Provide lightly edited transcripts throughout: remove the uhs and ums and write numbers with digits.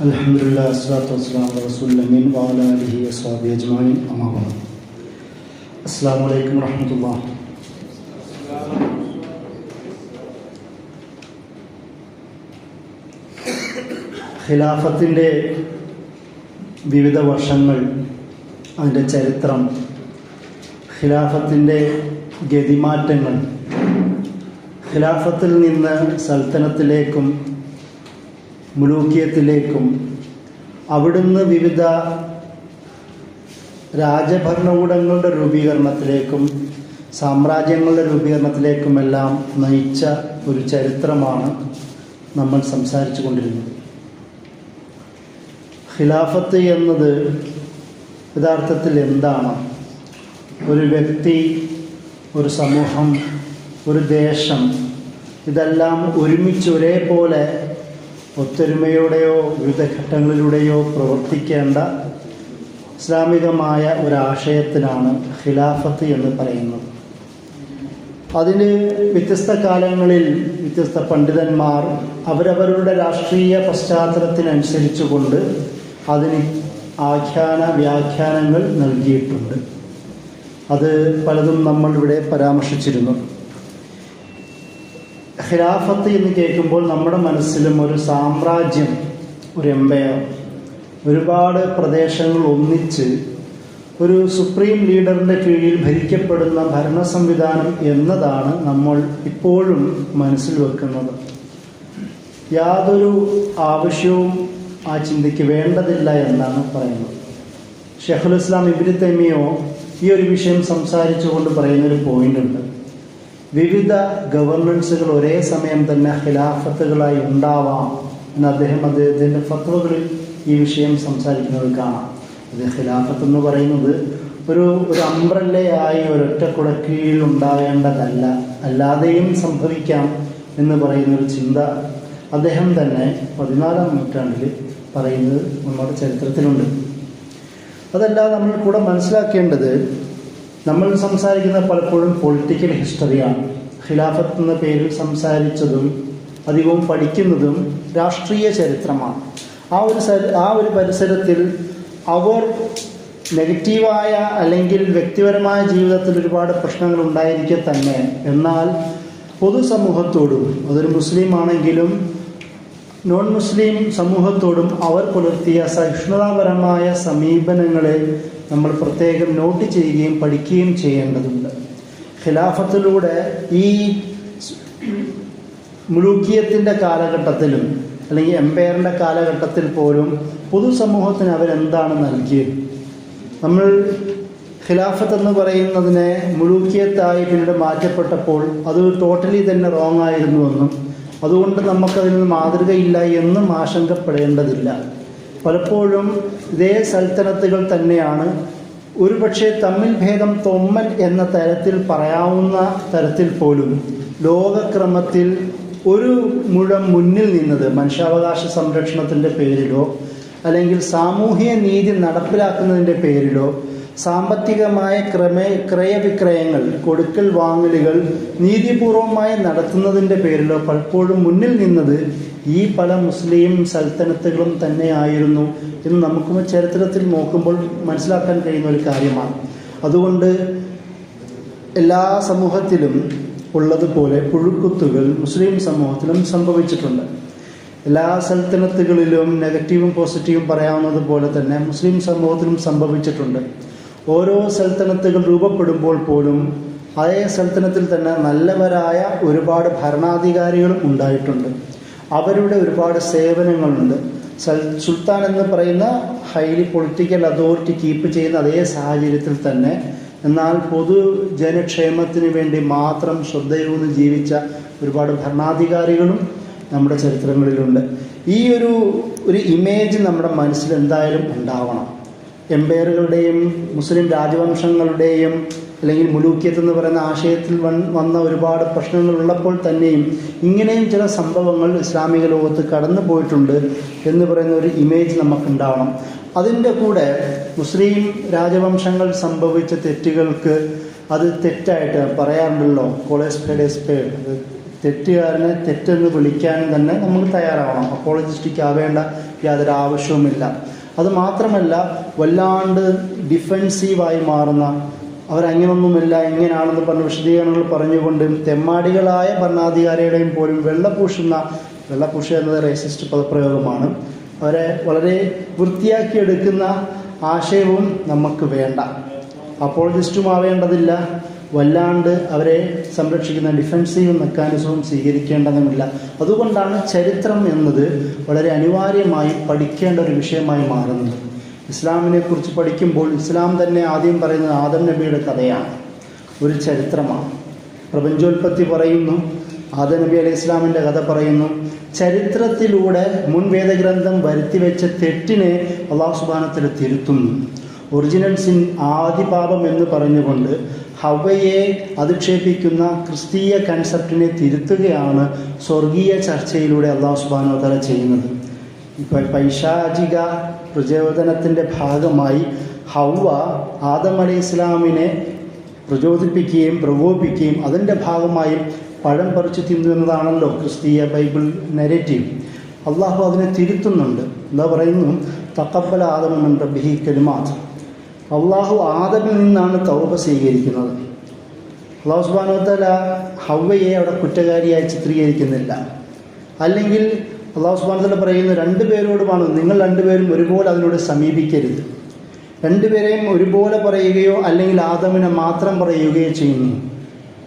അൽഹംദുലില്ലാഹി വസ്സലാത്തു വസ്സലാമു അലാ റസൂലിൽ അമീൻ വഅലാ ആലിഹി വസ്സഹ്ബിഹി അജ്മഈൻ അമ്മാ ബഅദ്. അസ്സലാമു അലൈക്കും വറഹ്മത്തുള്ളാഹി. ഖിലാഫത്തിൻ്റെ വിവിധ വർഷങ്ങൾ, അതിൻ്റെ ചരിത്രം, ഖിലാഫത്തിൻ്റെ ഗതിമാറ്റങ്ങൾ, ഖിലാഫത്തിൽ നിന്ന് സൽത്തനത്തിലേക്കും മുലൂക്കിയത്തിലേക്കും അവിടുന്ന് വിവിധ രാജഭരണകൂടങ്ങളുടെ രൂപീകരണത്തിലേക്കും സാമ്രാജ്യങ്ങളുടെ രൂപീകരണത്തിലേക്കുമെല്ലാം നയിച്ച ഒരു ചരിത്രമാണ് നമ്മൾ സംസാരിച്ചു കൊണ്ടിരുന്നത്. ഖിലാഫത്ത് എന്നത് യഥാർത്ഥത്തിൽ എന്താണ്? ഒരു വ്യക്തി, ഒരു സമൂഹം, ഒരു ദേശം, ഇതെല്ലാം ഒരുമിച്ച് ഒരേപോലെ ഒത്തൊരുമയോടെയോ വിവിധ ഘട്ടങ്ങളിലൂടെയോ പ്രവർത്തിക്കേണ്ട ഇസ്ലാമികമായ ഒരാശയത്തിനാണ് ഖിലാഫത്ത് എന്ന് പറയുന്നത്. അതിന് വ്യത്യസ്ത കാലങ്ങളിൽ വ്യത്യസ്ത പണ്ഡിതന്മാർ അവരവരുടെ രാഷ്ട്രീയ പശ്ചാത്തലത്തിനനുസരിച്ചുകൊണ്ട് അതിന് വ്യാഖ്യാനങ്ങൾ നൽകിയിട്ടുണ്ട്. അത് പലതും നമ്മളിവിടെ പരാമർശിച്ചിരുന്നു. ഖിലാഫത്ത് എന്ന് കേൾക്കുമ്പോൾ നമ്മുടെ മനസ്സിലും ഒരു സാമ്രാജ്യം, ഒരു എംപയർ, ഒരുപാട് പ്രദേശങ്ങൾ ഒന്നിച്ച് ഒരു സുപ്രീം ലീഡറിൻ്റെ കീഴിൽ ഭരിക്കപ്പെടുന്ന ഭരണ സംവിധാനം എന്നതാണ് നമ്മൾ ഇപ്പോഴും മനസ്സിൽ വെക്കുന്നത്. യാതൊരു ആവശ്യവും ആ ചിന്തയ്ക്ക് വേണ്ടതില്ല എന്നാണ് പറയുന്നത്. ഷെയ്ഖുൽ ഇസ്ലാം ഇബ്നു തൈമിയ്യ ഈ ഒരു വിഷയം സംസാരിച്ചുകൊണ്ട് പറയുന്നൊരു പോയിൻ്റുണ്ട്. വിവിധ ഗവർണൻസുകൾ ഒരേ സമയം തന്നെ ഖിലാഫത്തുകളായി ഉണ്ടാവാം എന്ന് അദ്ദേഹത്തിൻ്റെ ഫത്വകളിൽ ഈ വിഷയം സംസാരിക്കുന്നത് കാണാം. ഇത് ഖിലാഫത്ത് എന്ന് പറയുന്നത് ഒരു അംബ്രല്ലയായി ഒരൊറ്റ കുടക്കീഴിൽ ഉണ്ടാവേണ്ടതല്ല, അല്ലാതെയും സംഭവിക്കാം എന്ന് പറയുന്നൊരു ചിന്ത അദ്ദേഹം തന്നെ 14-ാം നൂറ്റാണ്ടിൽ പറയുന്നത് നമ്മുടെ ചരിത്രത്തിലുണ്ട്. അതല്ലാതെ നമ്മൾ കൂടെ മനസ്സിലാക്കേണ്ടത്, നമ്മൾ സംസാരിക്കുന്ന പലപ്പോഴും പൊളിറ്റിക്കൽ ഹിസ്റ്ററിയാണ്. ഖിലാഫത്ത് എന്ന പേരിൽ സംസാരിച്ചതും അധികവും പഠിക്കുന്നതും രാഷ്ട്രീയ ചരിത്രമാണ്. ആ ഒരു പരിസരത്തിൽ അവർ നെഗറ്റീവായ അല്ലെങ്കിൽ വ്യക്തിപരമായ ജീവിതത്തിൽ ഒരുപാട് പ്രശ്നങ്ങൾ ഉണ്ടായിരിക്കെ തന്നെ, എന്നാൽ പൊതുസമൂഹത്തോടും, അതൊരു മുസ്ലിം ആണെങ്കിലും നോൺ മുസ്ലിം സമൂഹത്തോടും അവർ പുലർത്തിയ സഹിഷ്ണുതാപരമായ സമീപനങ്ങളെ നമ്മൾ പ്രത്യേകം നോട്ട് ചെയ്യുകയും പഠിക്കുകയും ചെയ്യേണ്ടതുണ്ട്. ഖിലാഫത്തിലൂടെ ഈ മുലൂക്കിയത്തിൻ്റെ കാലഘട്ടത്തിലും അല്ലെങ്കിൽ എംപയറിൻ്റെ കാലഘട്ടത്തിൽ പോലും പൊതുസമൂഹത്തിന് അവരെന്താണ് നൽകിയത്? നമ്മൾ ഖിലാഫത്ത് എന്ന് പറയുന്നതിനെ മുലൂക്കിയത്തായി പിന്നീട് മാറ്റപ്പെട്ടപ്പോൾ അത് ടോട്ടലി തന്നെ റോങ് ആയിരുന്നുവെന്നും അതുകൊണ്ട് നമുക്കതിൽ നിന്ന് മാതൃകയില്ല എന്നും ആശങ്കപ്പെടേണ്ടതില്ല. പലപ്പോഴും ഇതേ സൽത്തനത്തുകൾ തന്നെയാണ് ഒരുപക്ഷെ തമ്മിൽ ഭേദം തൊമ്മൻ എന്ന തരത്തിൽ പറയാവുന്ന തരത്തിൽ പോലും ലോകക്രമത്തിൽ ഒരു മുഴം മുന്നിൽ നിന്നത് മനുഷ്യാവകാശ സംരക്ഷണത്തിൻ്റെ പേരിലോ അല്ലെങ്കിൽ സാമൂഹിക നീതി നടപ്പിലാക്കുന്നതിൻ്റെ പേരിലോ സാമ്പത്തികമായ ക്രയവിക്രയങ്ങൾ, കൊടുക്കൽ വാങ്ങലുകൾ നീതിപൂർവമായി നടത്തുന്നതിൻ്റെ പേരിലോ പലപ്പോഴും മുന്നിൽ നിന്നത് ഈ പല മുസ്ലിം സൽത്തനത്തുകളും തന്നെയായിരുന്നു എന്ന് നമുക്ക് ചരിത്രത്തിൽ നോക്കുമ്പോൾ മനസ്സിലാക്കാൻ കഴിയുന്ന ഒരു കാര്യമാണ്. അതുകൊണ്ട് എല്ലാ സമൂഹത്തിലും ഉള്ളതുപോലെ പുഴുക്കുത്തുകൾ മുസ്ലിം സമൂഹത്തിലും സംഭവിച്ചിട്ടുണ്ട്. എല്ലാ സൽത്തനത്തുകളിലും നെഗറ്റീവും പോസിറ്റീവും പറയാവുന്നത് പോലെ തന്നെ മുസ്ലിം സമൂഹത്തിലും സംഭവിച്ചിട്ടുണ്ട്. ഓരോ സൽത്തനത്തുകൾ രൂപപ്പെടുമ്പോൾ പോലും അതേ സൽത്തനത്തിൽ തന്നെ നല്ലവരായ ഒരുപാട് ഭരണാധികാരികളും ഉണ്ടായിട്ടുണ്ട്. അവരുടെ ഒരുപാട് സേവനങ്ങളുണ്ട്. സുൽത്താൻ എന്ന് പറയുന്ന ഹൈലി പൊളിറ്റിക്കൽ അതോറിറ്റി കീപ്പ് ചെയ്യുന്ന അതേ സാഹചര്യത്തിൽ തന്നെ എന്നാൽ പൊതുജനക്ഷേമത്തിന് വേണ്ടി മാത്രം ശ്രദ്ധയൂന്നി ജീവിച്ച ഒരുപാട് ഭരണാധികാരികളും നമ്മുടെ ചരിത്രങ്ങളിലുണ്ട്. ഈ ഒരു ഇമേജ് നമ്മുടെ മനസ്സിൽ എന്തായാലും ഉണ്ടാവണം. എംപയറുകളുടെയും മുസ്ലിം രാജവംശങ്ങളുടെയും അല്ലെങ്കിൽ മുലൂക്കിയത്ത് എന്ന് പറയുന്ന ആശയത്തിൽ വന്ന ഒരുപാട് പ്രശ്നങ്ങൾ ഉള്ളപ്പോൾ തന്നെയും ഇങ്ങനെയും ചില സംഭവങ്ങൾ ഇസ്ലാമിക ലോകത്ത് കടന്നു പോയിട്ടുണ്ട് എന്ന് പറയുന്ന ഒരു ഇമേജ് നമുക്കുണ്ടാവണം. അതിൻ്റെ കൂടെ മുസ്ലിം രാജവംശങ്ങൾ സംഭവിച്ച തെറ്റുകൾക്ക് അത് തെറ്റായിട്ട് പറയാറുണ്ടല്ലോ, കോളേജ് സ്പേഡ്, തെറ്റുകാരനെ തെറ്റെന്ന് വിളിക്കാൻ തന്നെ നമ്മൾ തയ്യാറാവണം. അപ്പോളജിസ്റ്റിക് ആവേണ്ട യാതൊരു ആവശ്യവുമില്ല. അതുമാത്രമല്ല, വല്ലാണ്ട് ഡിഫെൻസീവായി മാറുന്ന, അവരങ്ങനൊന്നുമില്ല ഇങ്ങനെയാണെന്ന് പറഞ്ഞ് വിശദീകരണങ്ങൾ പറഞ്ഞുകൊണ്ട് തെമ്മാടികളായ ഭരണാധികാരികളെയും പോലും വെള്ളപൂശുക എന്നത് റേസിസ്റ്റ് പദപ്രയോഗമാണ്, അവരെ വളരെ വൃത്തിയാക്കിയെടുക്കുന്ന ആശയവും നമുക്ക് വേണ്ട. അപ്പോളജിസ്റ്റും ആവേണ്ടതില്ല, വല്ലാണ്ട് അവരെ സംരക്ഷിക്കുന്ന ഡിഫെൻസീവ് മെക്കാനിസവും സ്വീകരിക്കേണ്ടതുമില്ല. അതുകൊണ്ടാണ് ചരിത്രം എന്നത് വളരെ അനിവാര്യമായി പഠിക്കേണ്ട ഒരു വിഷയമായി മാറുന്നത്. ഇസ്ലാമിനെ കുറിച്ച് പഠിക്കുമ്പോൾ ഇസ്ലാം തന്നെ ആദ്യം പറയുന്നത് ആദം നബിയുടെ കഥയാണ്, ഒരു ചരിത്രമാണ്. പ്രപഞ്ചോൽപ്പത്തി പറയുന്നു, ആദം നബി അലൈഹി ഇസ്ലാമിൻ്റെ കഥ പറയുന്നു. ചരിത്രത്തിലൂടെ മുൻ വേദഗ്രന്ഥം വരുത്തിവെച്ച തെറ്റിനെ അല്ലാഹു സുബ്ഹാനഹു വ തആല തിരുത്തുന്നു. ഒറിജിനൽ സിൻ, ആദി പാപം എന്ന് പറഞ്ഞുകൊണ്ട് ഹവ്വയെ അധിക്ഷേപിക്കുന്ന ക്രിസ്തീയ കൺസെപ്റ്റിനെ തിരുത്തുകയാണ് സ്വർഗീയ ചർച്ചയിലൂടെ അല്ലാഹു സുബ്ഹാനഹു വ തആല ചെയ്യുന്നത്. പൈശാചിക പ്രചോദനത്തിൻ്റെ ഭാഗമായി ഹവ്വ ആദം അലൈഹി ഇസ്ലാമിനെ പ്രചോദിപ്പിക്കുകയും പ്രകോപിപ്പിക്കുകയും അതിൻ്റെ ഭാഗമായി പഴം പറിച്ചു തിന്നു എന്നതാണല്ലോ ക്രിസ്തീയ ബൈബിൾ നെറേറ്റീവ്. അള്ളാഹു അതിനെ തിരുത്തുന്നുണ്ട്. എന്താ പറയുന്നു? തഖബ്ബല ആദമു മിൻ റബ്ബിഹി കലിമാത്ത്. അള്ളാഹു ആദമിൽ നിന്നാണ് തൗബ സ്വീകരിക്കുന്നത്. അല്ലാഹു സുബ്ഹാനഹു വ തആല ഹവ്വയെ അവിടെ കുറ്റക്കാരിയായി ചിത്രീകരിക്കുന്നില്ല. അല്ലെങ്കിൽ അല്ലാഹു സുബ്ഹാനഹു വ തആല പറയുന്നു, രണ്ടുപേരോടുമാണ്, നിങ്ങൾ രണ്ടുപേരും ഒരുപോലെ അതിനോട് സമീപിക്കരുത്. രണ്ടുപേരെയും ഒരുപോലെ പറയുകയോ അല്ലെങ്കിൽ ആദമിനെ മാത്രം പറയുകയോ ചെയ്യുന്നു.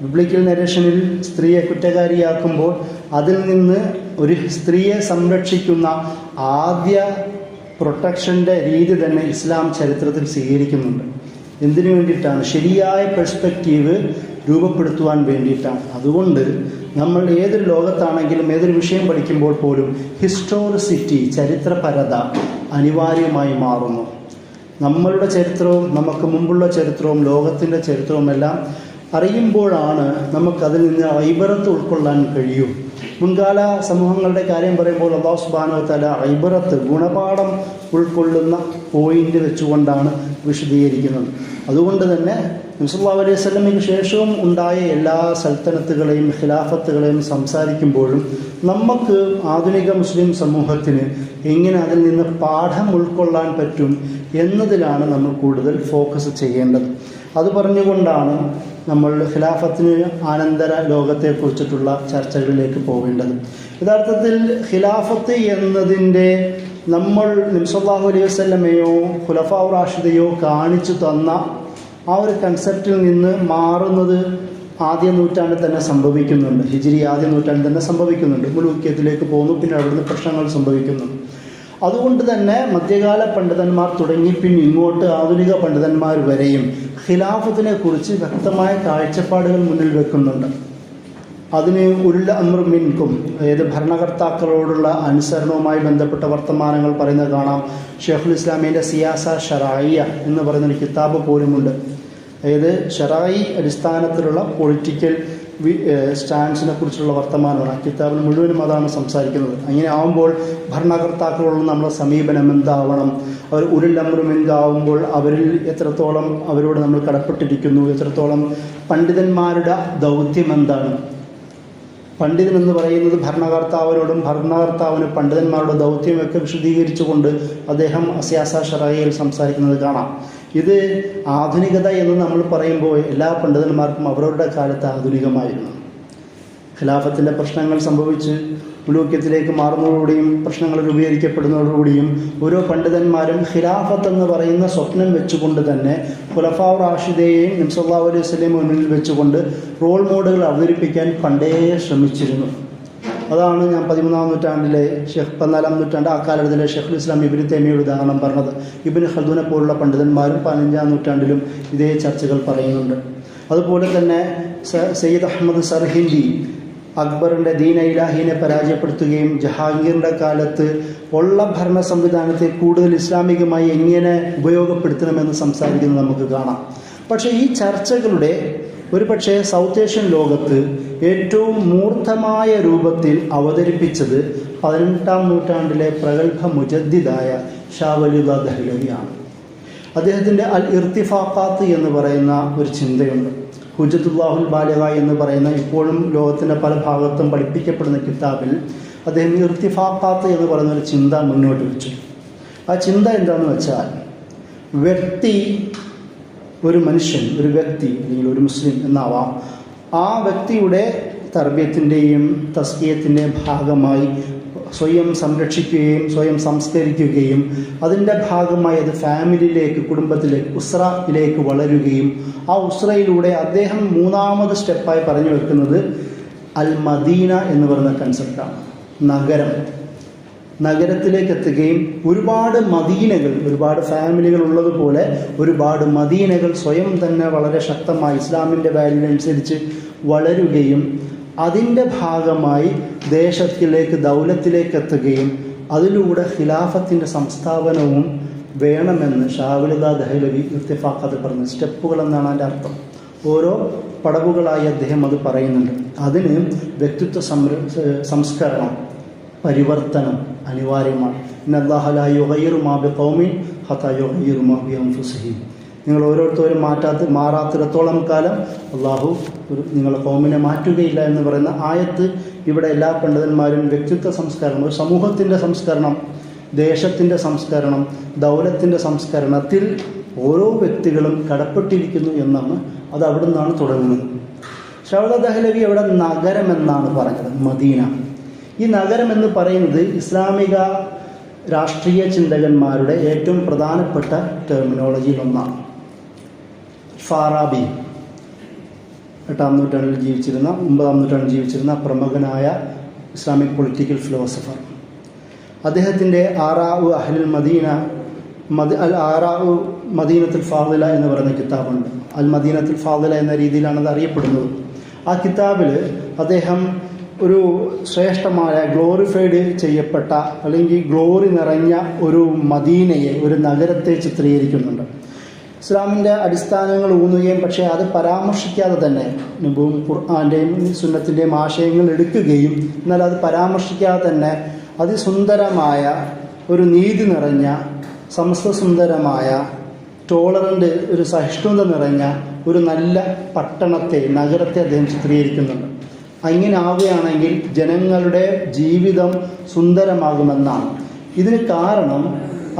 ബിബ്ലിക്കൽ നരേഷനിൽ സ്ത്രീയെ കുറ്റക്കാരിയാക്കുമ്പോൾ അതിൽ നിന്ന് ഒരു സ്ത്രീയെ സംരക്ഷിക്കുന്ന ആദ്യ പ്രൊട്ടക്ഷൻ്റെ രീതി തന്നെ ഇസ്ലാം ചരിത്രത്തിൽ സ്വീകരിക്കുന്നുണ്ട്. എന്തിനു വേണ്ടിയിട്ടാണ്? ശരിയായ പെർസ്പെക്റ്റീവ് രൂപപ്പെടുത്തുവാൻ വേണ്ടിയിട്ടാണ്. അതുകൊണ്ട് നമ്മൾ ഏതൊരു ലോകത്താണെങ്കിലും ഏതൊരു വിഷയം പഠിക്കുമ്പോൾ പോലും ഹിസ്റ്റോറിസിറ്റി, ചരിത്രപരത അനിവാര്യമായി മാറുന്നു. നമ്മളുടെ ചരിത്രവും നമുക്ക് മുമ്പുള്ള ചരിത്രവും ലോകത്തിൻ്റെ ചരിത്രവും എല്ലാം അറിയുമ്പോഴാണ് നമുക്കതിൽ നിന്ന് ഇബറത്ത് ഉൾക്കൊള്ളാൻ കഴിയും. മുൻകാല സമൂഹങ്ങളുടെ കാര്യം പറയുമ്പോൾ അല്ലാഹു സുബ്ഹാനഹു വ തആല ഇബറത്ത്, ഗുണപാഠം ഉൾക്കൊള്ളുന്ന പോയിന്റ് വെച്ചുകൊണ്ടാണ് വിശദീകരിക്കുന്നത്. അതുകൊണ്ട് തന്നെ നബി സല്ലല്ലാഹു അലൈഹി വസല്ലമയ്ക്ക് ശേഷവും ഉണ്ടായ എല്ലാ സൽത്തനത്തുകളെയും ഖിലാഫത്തുകളെയും സംസാരിക്കുമ്പോഴും നമുക്ക് ആധുനിക മുസ്ലിം സമൂഹത്തിന് എങ്ങനെ അതിൽ നിന്ന് പാഠം ഉൾക്കൊള്ളാൻ പറ്റും എന്നതിലാണ് നമ്മൾ കൂടുതൽ ഫോക്കസ് ചെയ്യേണ്ടത്. അത് പറഞ്ഞുകൊണ്ടാണ് നമ്മൾ ഖിലാഫത്തിന് ആനന്തര ലോകത്തെക്കുറിച്ചിട്ടുള്ള ചർച്ചകളിലേക്ക് പോവേണ്ടത്. യഥാർത്ഥത്തിൽ ഖിലാഫത്ത് എന്നതിൻ്റെ നമ്മൾ നബി സല്ലല്ലാഹു അലൈഹി വസല്ലമയോ ഖുലഫാ റാഷിദയോ കാണിച്ചു തന്ന ആ ഒരു കൺസെപ്റ്റിൽ നിന്ന് മാറുന്നത് ആദ്യ നൂറ്റാണ്ടിൽ തന്നെ സംഭവിക്കുന്നുണ്ട്. ഹിജ്രി ആദ്യ നൂറ്റാണ്ടിൽ തന്നെ സംഭവിക്കുന്നുണ്ട്. മുലൂക്കിയത്തിലേക്ക് പോകുന്നു, പിന്നെ അവിടുന്ന് പ്രശ്നങ്ങൾ സംഭവിക്കുന്നു. അതുകൊണ്ട് തന്നെ മധ്യകാല പണ്ഡിതന്മാർ തുടങ്ങി പിന്നെ ഇങ്ങോട്ട് ആധുനിക പണ്ഡിതന്മാർ വരെയും ഖിലാഫത്തിനെ കുറിച്ച് വ്യക്തമായ കാഴ്ചപ്പാടുകൾ മുന്നിൽ വെക്കുന്നുണ്ട്. അതിന് ഉൽ അംറു മിൻകും, അതായത് ഭരണകർത്താക്കളോടുള്ള അനുസരണവുമായി ബന്ധപ്പെട്ട വർത്തമാനങ്ങൾ പറയുന്നത് കാണാം. ഷെയ്ഖുൽ ഇസ്ലാമിൻ്റെ സിയാസ ഷറായിയ എന്ന് പറയുന്നൊരു കിതാബ് പോലുമുണ്ട്. അതായത് ഷറായി അടിസ്ഥാനത്തിലുള്ള പൊളിറ്റിക്കൽ സ്റ്റാൻസിനെ കുറിച്ചുള്ള വർത്തമാനമാണ്. ആ കിതാബിൽ മുഴുവനും അതാണ് സംസാരിക്കുന്നത്. അങ്ങനെ ആവുമ്പോൾ ഭരണകർത്താക്കളോടുള്ള നമ്മുടെ സമീപനം എന്താവണം, അവർ ഉരുൾ അംറു മിൻകാവുമ്പോൾ അവരിൽ എത്രത്തോളം അവരോട് നമ്മൾ കടപ്പെട്ടിരിക്കുന്നു, എത്രത്തോളം പണ്ഡിതന്മാരുടെ ദൗത്യം എന്താണ്. പണ്ഡിതൻ എന്ന് പറയുന്നത് ഭരണകർത്താവിനോടും ഭരണകർത്താവിന് പണ്ഡിതന്മാരുടെ ദൗത്യമൊക്കെ വിശദീകരിച്ചുകൊണ്ട് അദ്ദേഹം സിയാസ ഷറഈയിൽ സംസാരിക്കുന്നത് കാണാം. ഇത് ആധുനികത എന്ന് നമ്മൾ പറയുമ്പോൾ എല്ലാ പണ്ഡിതന്മാർക്കും അവരവരുടെ കാലത്ത് ആധുനികമായിരുന്നു. ഖിലാഫത്തിൻ്റെ പ്രശ്നങ്ങൾ സംഭവിച്ച് മുലൂക്യത്തിലേക്ക് മാറുന്നതോടുകൂടിയും പ്രശ്നങ്ങൾ രൂപീകരിക്കപ്പെടുന്നതോടുകൂടിയും ഓരോ പണ്ഡിതന്മാരും ഖിലാഫത്ത് എന്ന് പറയുന്ന സ്വപ്നം വെച്ചുകൊണ്ട് തന്നെ ഖുലഫാ റാഷിദയെയും നബി സല്ലല്ലാഹു അലൈഹി വസല്ലം മുന്നിൽ വെച്ചുകൊണ്ട് റോൾ മോഡലുകൾ അവതരിപ്പിക്കാൻ പണ്ടേ ശ്രമിച്ചിരുന്നു. അതാണ് ഞാൻ 13-ാം നൂറ്റാണ്ടിലെ 14-ാം നൂറ്റാണ്ട് ആ കാലഘട്ടത്തിലെ ഷെയ്ഖുൽ ഇസ്ലാം ഇബ്നു തൈമിയ്യയുടെ ഉദാഹരണം പറഞ്ഞത്. ഇബ്നു ഖൽദൂനെ പോലുള്ള പണ്ഡിതന്മാരും 15-ാം നൂറ്റാണ്ടിലും ഇതേ ചർച്ചകൾ പറയുന്നുണ്ട്. അതുപോലെ തന്നെ സയ്യിദ് അഹമ്മദ് സർഹിന്ദി അക്ബറിൻ്റെ ദീന ഇലാഹിനെ പരാജയപ്പെടുത്തുകയും ജഹാംഗീറിൻ്റെ കാലത്ത് ഉള്ള ഭരണ സംവിധാനത്തെ കൂടുതൽ ഇസ്ലാമികമായി എങ്ങനെ ഉപയോഗപ്പെടുത്തണമെന്ന് സംസാരിക്കുന്നത് നമുക്ക് കാണാം. പക്ഷേ ഈ ചർച്ചകളുടെ ഒരുപക്ഷെ സൗത്ത് ഏഷ്യൻ ലോകത്ത് ഏറ്റവും മൂർത്തമായ രൂപത്തിൽ അവതരിപ്പിച്ചത് 18-ാം നൂറ്റാണ്ടിലെ പ്രഗത്ഭ മുജദ്ദിദായ ഷാ വലിയുല്ലാഹ് ദഹ്ലവിയാണ്. അദ്ദേഹത്തിൻ്റെ അൽ ഇർത്തിഫാഖാത്ത് എന്ന് പറയുന്ന ഒരു ചിന്തയുണ്ട്. ഹുജ്ജത്തുല്ലാഹുൽ ബാലിഗ എന്ന് പറയുന്ന ഇപ്പോഴും ലോകത്തിൻ്റെ പല ഭാഗത്തും പഠിപ്പിക്കപ്പെടുന്ന കിതാബിൽ അദ്ദേഹം ഇർത്തിഫാഖാത്ത് എന്ന് പറയുന്ന ഒരു ചിന്ത മുന്നോട്ട് വെച്ചു. ആ ചിന്ത എന്താണെന്ന് വെച്ചാൽ, വ്യക്തി, ഒരു മനുഷ്യൻ, ഒരു വ്യക്തി അല്ലെങ്കിൽ ഒരു മുസ്ലിം എന്നാവാം, ആ വ്യക്തിയുടെ തർബിയത്തിൻ്റെയും തസ്കിയത്തിൻ്റെയും ഭാഗമായി സ്വയം സംരക്ഷിക്കുകയും സ്വയം സംസ്കരിക്കുകയും അതിൻ്റെ ഭാഗമായി അത് ഫാമിലിയിലേക്ക്, കുടുംബത്തിലേക്ക്, ഉസ്രയിലേക്ക് വളരുകയും ആ ഉസ്രയിലൂടെ അദ്ദേഹം മൂന്നാമത് സ്റ്റെപ്പായി പറഞ്ഞു വെക്കുന്നത് അൽ മദീന എന്ന് പറയുന്ന കൺസെപ്റ്റാണ്. നഗരത്തിലേക്ക് എത്തുകയും ഒരുപാട് മദീനകൾ, ഒരുപാട് ഫാമിലികൾ ഉള്ളതുപോലെ ഒരുപാട് മദീനകൾ സ്വയം തന്നെ വളരെ ശക്തമായി ഇസ്ലാമിൻ്റെ വാല്യൂ അനുസരിച്ച് വളരുകയും അതിൻ്റെ ഭാഗമായി ദേശത്തിലേക്ക്, ദൗലത്തിലേക്ക് എത്തുകയും അതിലൂടെ ഖിലാഫത്തിൻ്റെ സംസ്ഥാപനവും വേണമെന്ന് ഷാവുലുല്ലാ ദഹ്ലവി ഇർത്തിഫാഖാത്ത് പറഞ്ഞു. സ്റ്റെപ്പുകൾ എന്നാണ് അതിൻ്റെ അർത്ഥം. ഓരോ പടവുകളായി അദ്ദേഹം അത് പറയുന്നുണ്ട്. അതിന് വ്യക്തിത്വ സംസ്കരണം, പരിവർത്തനം അനിവാര്യമാണ്. ഇന്നല്ലാഹ ലാ യുഗയ്യിറു മാ ബിഖൗമിൻ ഹത്താ യുഗയ്യിറു മാ ബിഅൻഫുസിഹിം. നിങ്ങൾ ഓരോരുത്തരും മാറാത്തിടത്തോളം കാലം അള്ളാഹു നിങ്ങളെ കൗമിനെ മാറ്റുകയില്ല എന്ന് പറയുന്ന ആയത്ത് ഇവിടെ എല്ലാ പണ്ഡിതന്മാരും വ്യക്തിത്വ സംസ്കരണം, ഒരു സമൂഹത്തിൻ്റെ സംസ്കരണം, ദേശത്തിൻ്റെ സംസ്കരണം, ദൗലത്തിൻ്റെ സംസ്കരണത്തിൽ ഓരോ വ്യക്തികളും കടപ്പെട്ടിരിക്കുന്നു എന്നാണ്. അത് അവിടെ നിന്നാണ് തുടങ്ങുന്നത്. ഷൗദ ദഹ്ലവി അവിടെ നഗരം എന്നാണ് പറഞ്ഞത്, മദീന. ഈ നഗരം എന്ന് പറയുന്നത് ഇസ്ലാമിക രാഷ്ട്രീയ ചിന്തകന്മാരുടെ ഏറ്റവും പ്രധാനപ്പെട്ട ടെർമിനോളജിയിൽ ഒന്നാണ്. ഫാറാബി 8-ാം നൂറ്റാണ്ടിൽ ജീവിച്ചിരുന്ന, 9-ാം നൂറ്റാണ്ടിൽ ജീവിച്ചിരുന്ന പ്രമുഖനായ ഇസ്ലാമിക് പൊളിറ്റിക്കൽ ഫിലോസഫർ. അദ്ദേഹത്തിൻ്റെ ആറാഉ അഹ്ലുൽ മദീന, ആറാഉ മദീനത്തുൽ ഫാദില എന്ന് പറയുന്ന കിതാബുണ്ട്. അൽ മദീനത്തുൽ ഫാദില എന്ന രീതിയിലാണ് അത് അറിയപ്പെടുന്നത്. ആ കിതാബിൽ അദ്ദേഹം ഒരു ശ്രേഷ്ഠമായ, ഗ്ലോറിഫൈഡ് ചെയ്യപ്പെട്ട അല്ലെങ്കിൽ ഗ്ലോറി നിറഞ്ഞ ഒരു മദീനയെ, ഒരു നഗരത്തെ ചിത്രീകരിക്കുന്നുണ്ട്. ഇസ്ലാമിൻ്റെ അടിസ്ഥാനങ്ങൾ ഊന്നുകയും പക്ഷേ അത് പരാമർശിക്കാതെ തന്നെ നബിയും ഖുർആൻ്റെയും സുന്നത്തിൻ്റെയും ആശയങ്ങൾ എടുക്കുകയും എന്നാൽ അത് പരാമർശിക്കാതെ തന്നെ അതിസുന്ദരമായ, ഒരു നീതി നിറഞ്ഞ, സമസ്തസുന്ദരമായ, ടോളറൻ്റ്, ഒരു സഹിഷ്ണുത നിറഞ്ഞ ഒരു നല്ല പട്ടണത്തെ, നഗരത്തെ അദ്ദേഹം ചിത്രീകരിക്കുന്നുണ്ട്. അങ്ങനെ ആവുകയാണെങ്കിൽ ജനങ്ങളുടെ ജീവിതം സുന്ദരമാകുമെന്നാണ്. ഇതിന് കാരണം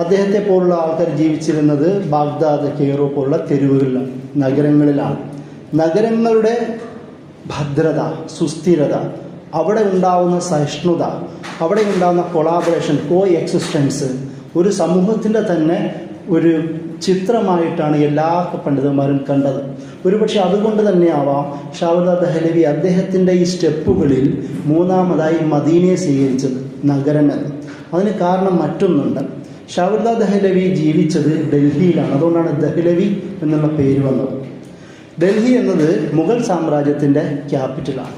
അദ്ദേഹത്തെ പോലുള്ള ആൾക്കാർ ജീവിച്ചിരുന്നത് ബാഗ്ദാദ്, കെയ്റോ പോലുള്ള തെരുവുകളിലാണ്, നഗരങ്ങളിലാണ്. നഗരങ്ങളുടെ ഭദ്രത, സുസ്ഥിരത, അവിടെ ഉണ്ടാവുന്ന സഹിഷ്ണുത, അവിടെ ഉണ്ടാകുന്ന കൊളാബറേഷൻ, കോ എക്സിസ്റ്റൻസ് ഒരു സമൂഹത്തിൻ്റെ തന്നെ ഒരു ചിത്രമായിട്ടാണ് എല്ലാ പണ്ഡിതന്മാരും കണ്ടത്. ഒരുപക്ഷെ അതുകൊണ്ട് തന്നെയാവാം ഷാവുല്ലാ ദഹ്ലവി അദ്ദേഹത്തിൻ്റെ ഈ സ്റ്റെപ്പുകളിൽ മൂന്നാമതായി മദീനയെ സ്വീകരിച്ചത്, നഗരമെന്ന്. അതിന് കാരണം മറ്റൊന്നുണ്ട്. ഷാവുല്ലാ ദഹ്ലവി ജീവിച്ചത് ഡൽഹിയിലാണ്. അതുകൊണ്ടാണ് ദഹ്ലവി എന്നുള്ള പേര് വന്നത്. ഡൽഹി എന്നത് മുഗൾ സാമ്രാജ്യത്തിൻ്റെ ക്യാപിറ്റലാണ്.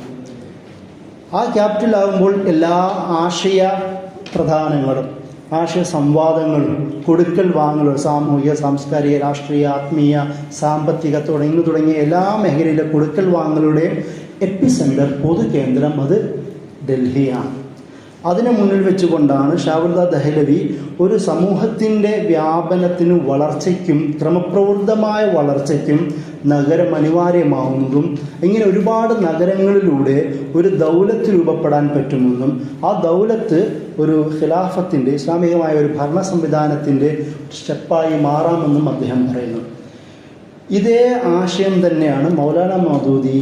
ആ ക്യാപിറ്റലാകുമ്പോൾ എല്ലാ ആശയ പ്രധാനങ്ങളും, ആശയ സംവാദങ്ങളും, കൊടുക്കൽ വാങ്ങലും, സാമൂഹിക, സാംസ്കാരിക, രാഷ്ട്രീയ, ആത്മീയ, സാമ്പത്തിക തുടങ്ങിയ എല്ലാ മേഖലയിലെ കൊടുക്കൽ വാങ്ങലുടെ എപ്പിസെൻ്റർ, പൊതുകേന്ദ്രം അത് ഡൽഹിയാണ്. അതിനെ മുന്നിൽ വെച്ചുകൊണ്ടാണ് ഷാവുല്ലാ ദഹ്ലവി ഒരു സമൂഹത്തിൻ്റെ വ്യാപനത്തിനും വളർച്ചയ്ക്കും, ക്രമപ്രവൃത്തമായ വളർച്ചയ്ക്കും നഗരം അനിവാര്യമാവുന്നതും, ഇങ്ങനെ ഒരുപാട് നഗരങ്ങളിലൂടെ ഒരു ദൗലത്ത് രൂപപ്പെടാൻ പറ്റുമെന്നും ആ ദൗലത്ത് ഒരു ഖിലാഫത്തിൻ്റെ, ഇസ്ലാമികമായ ഒരു ഭരണ സംവിധാനത്തിൻ്റെ സ്റ്റെപ്പായി മാറാമെന്നും അദ്ദേഹം പറയുന്നു. ഇതേ ആശയം തന്നെയാണ് മൗലാന മൗദൂദി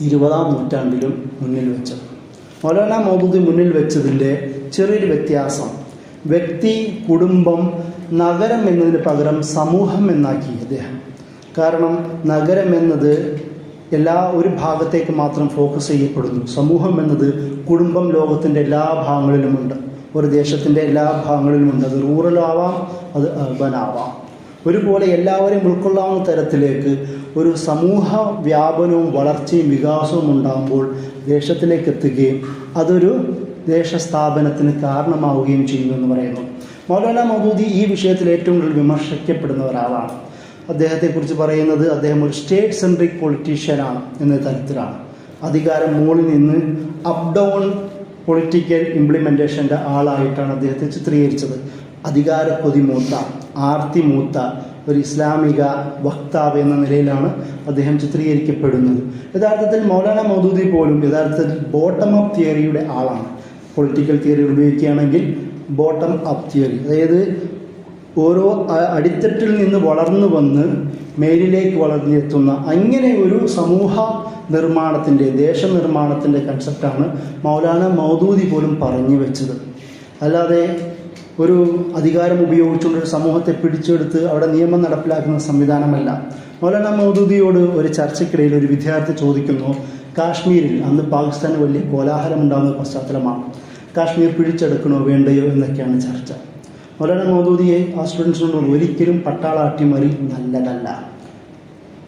20-ാം നൂറ്റാണ്ടിലും മുന്നിൽ വെച്ചത്. മൗലാന മൗദൂദി മുന്നിൽ വെച്ചതിൻ്റെ ചെറിയൊരു വ്യത്യാസം, വ്യക്തി, കുടുംബം, നഗരം എന്നതിന് പകരം സമൂഹം എന്നാക്കി അദ്ദേഹം. കാരണം നഗരം എന്നത് ഒരു ഭാഗത്തേക്ക് മാത്രം ഫോക്കസ് ചെയ്യപ്പെടുന്നു. സമൂഹം എന്നത് കുടുംബം ലോകത്തിൻ്റെ എല്ലാ ഭാഗങ്ങളിലുമുണ്ട്, ഒരു ദേശത്തിൻ്റെ എല്ലാ ഭാഗങ്ങളിലുമുണ്ട്. അത് റൂറലാവാം, അത് അർബനാവാം. ഒരുപോലെ എല്ലാവരെയും ഉൾക്കൊള്ളാവുന്ന തരത്തിലേക്ക് ഒരു സമൂഹ വ്യാപനവും വളർച്ചയും വികാസവും ഉണ്ടാകുമ്പോൾ ദേശത്തിലേക്ക് എത്തുകയും അതൊരു ദേശസ്ഥാപനത്തിന് കാരണമാവുകയും ചെയ്യുന്നു എന്ന് പറയുന്നു. മൗലാന മൗദൂദി ഈ വിഷയത്തിൽ ഏറ്റവും കൂടുതൽ വിമർശിക്കപ്പെടുന്ന ഒരാളാണ്. അദ്ദേഹത്തെക്കുറിച്ച് പറയുന്നത് അദ്ദേഹം ഒരു സ്റ്റേറ്റ് സെൻട്രിക് പൊളിറ്റീഷ്യനാണ് എന്ന തരത്തിലാണ്. അധികാരം മുകളിൽ നിന്ന് അപ്പ് ഡൗൺ പൊളിറ്റിക്കൽ ഇംപ്ലിമെൻറ്റേഷൻ്റെ ആളായിട്ടാണ് അദ്ദേഹത്തെ ചിത്രീകരിച്ചത്. അധികാരക്കൊതി മൂത്ത, ആർത്തി മൂത്ത, ഒരു ഇസ്ലാമിക വക്താവ് എന്ന നിലയിലാണ് അദ്ദേഹം ചിത്രീകരിക്കപ്പെടുന്നത്. യഥാർത്ഥത്തിൽ മൗലാന മൗദൂദി പോലും യഥാർത്ഥത്തിൽ ബോട്ടം അപ്പ് തിയറിയുടെ ആളാണ്. പൊളിറ്റിക്കൽ തിയറി ഉപയോഗിക്കുകയാണെങ്കിൽ ബോട്ടം അപ്പ് തിയറി, അതായത് ഓരോ അടിത്തട്ടിൽ നിന്ന് വളർന്നു വന്ന് മേലിലേക്ക് വളർന്നെത്തുന്ന അങ്ങനെ ഒരു സമൂഹ നിർമ്മാണത്തിൻ്റെ, ദേശനിർമ്മാണത്തിൻ്റെ കൺസെപ്റ്റാണ് മൗലാന മൗദൂദി പോലും പറഞ്ഞു വെച്ചത്. അല്ലാതെ ഒരു അധികാരം ഉപയോഗിച്ചുകൊണ്ടൊരു സമൂഹത്തെ പിടിച്ചെടുത്ത് അവിടെ നിയമം നടപ്പിലാക്കുന്ന സംവിധാനമല്ല. മൗലാന മൗദൂദിയോട് ഒരു ചർച്ചയ്ക്കിടയിൽ ഒരു വിദ്യാർത്ഥി ചോദിക്കുന്നു, കാശ്മീരിൽ അന്ന് പാകിസ്ഥാന് വലിയ കോലാഹലം ഉണ്ടാകുന്ന പശ്ചാത്തലമാണ്, കാശ്മീർ പിടിച്ചെടുക്കണോ വേണ്ടയോ എന്നൊക്കെയാണ് ചർച്ച. മൗലാന മൗദൂദിയെ ആ സ്റ്റുഡൻസിനോട് ഒരിക്കലും പട്ടാള അട്ടിമറി നല്ലതല്ല,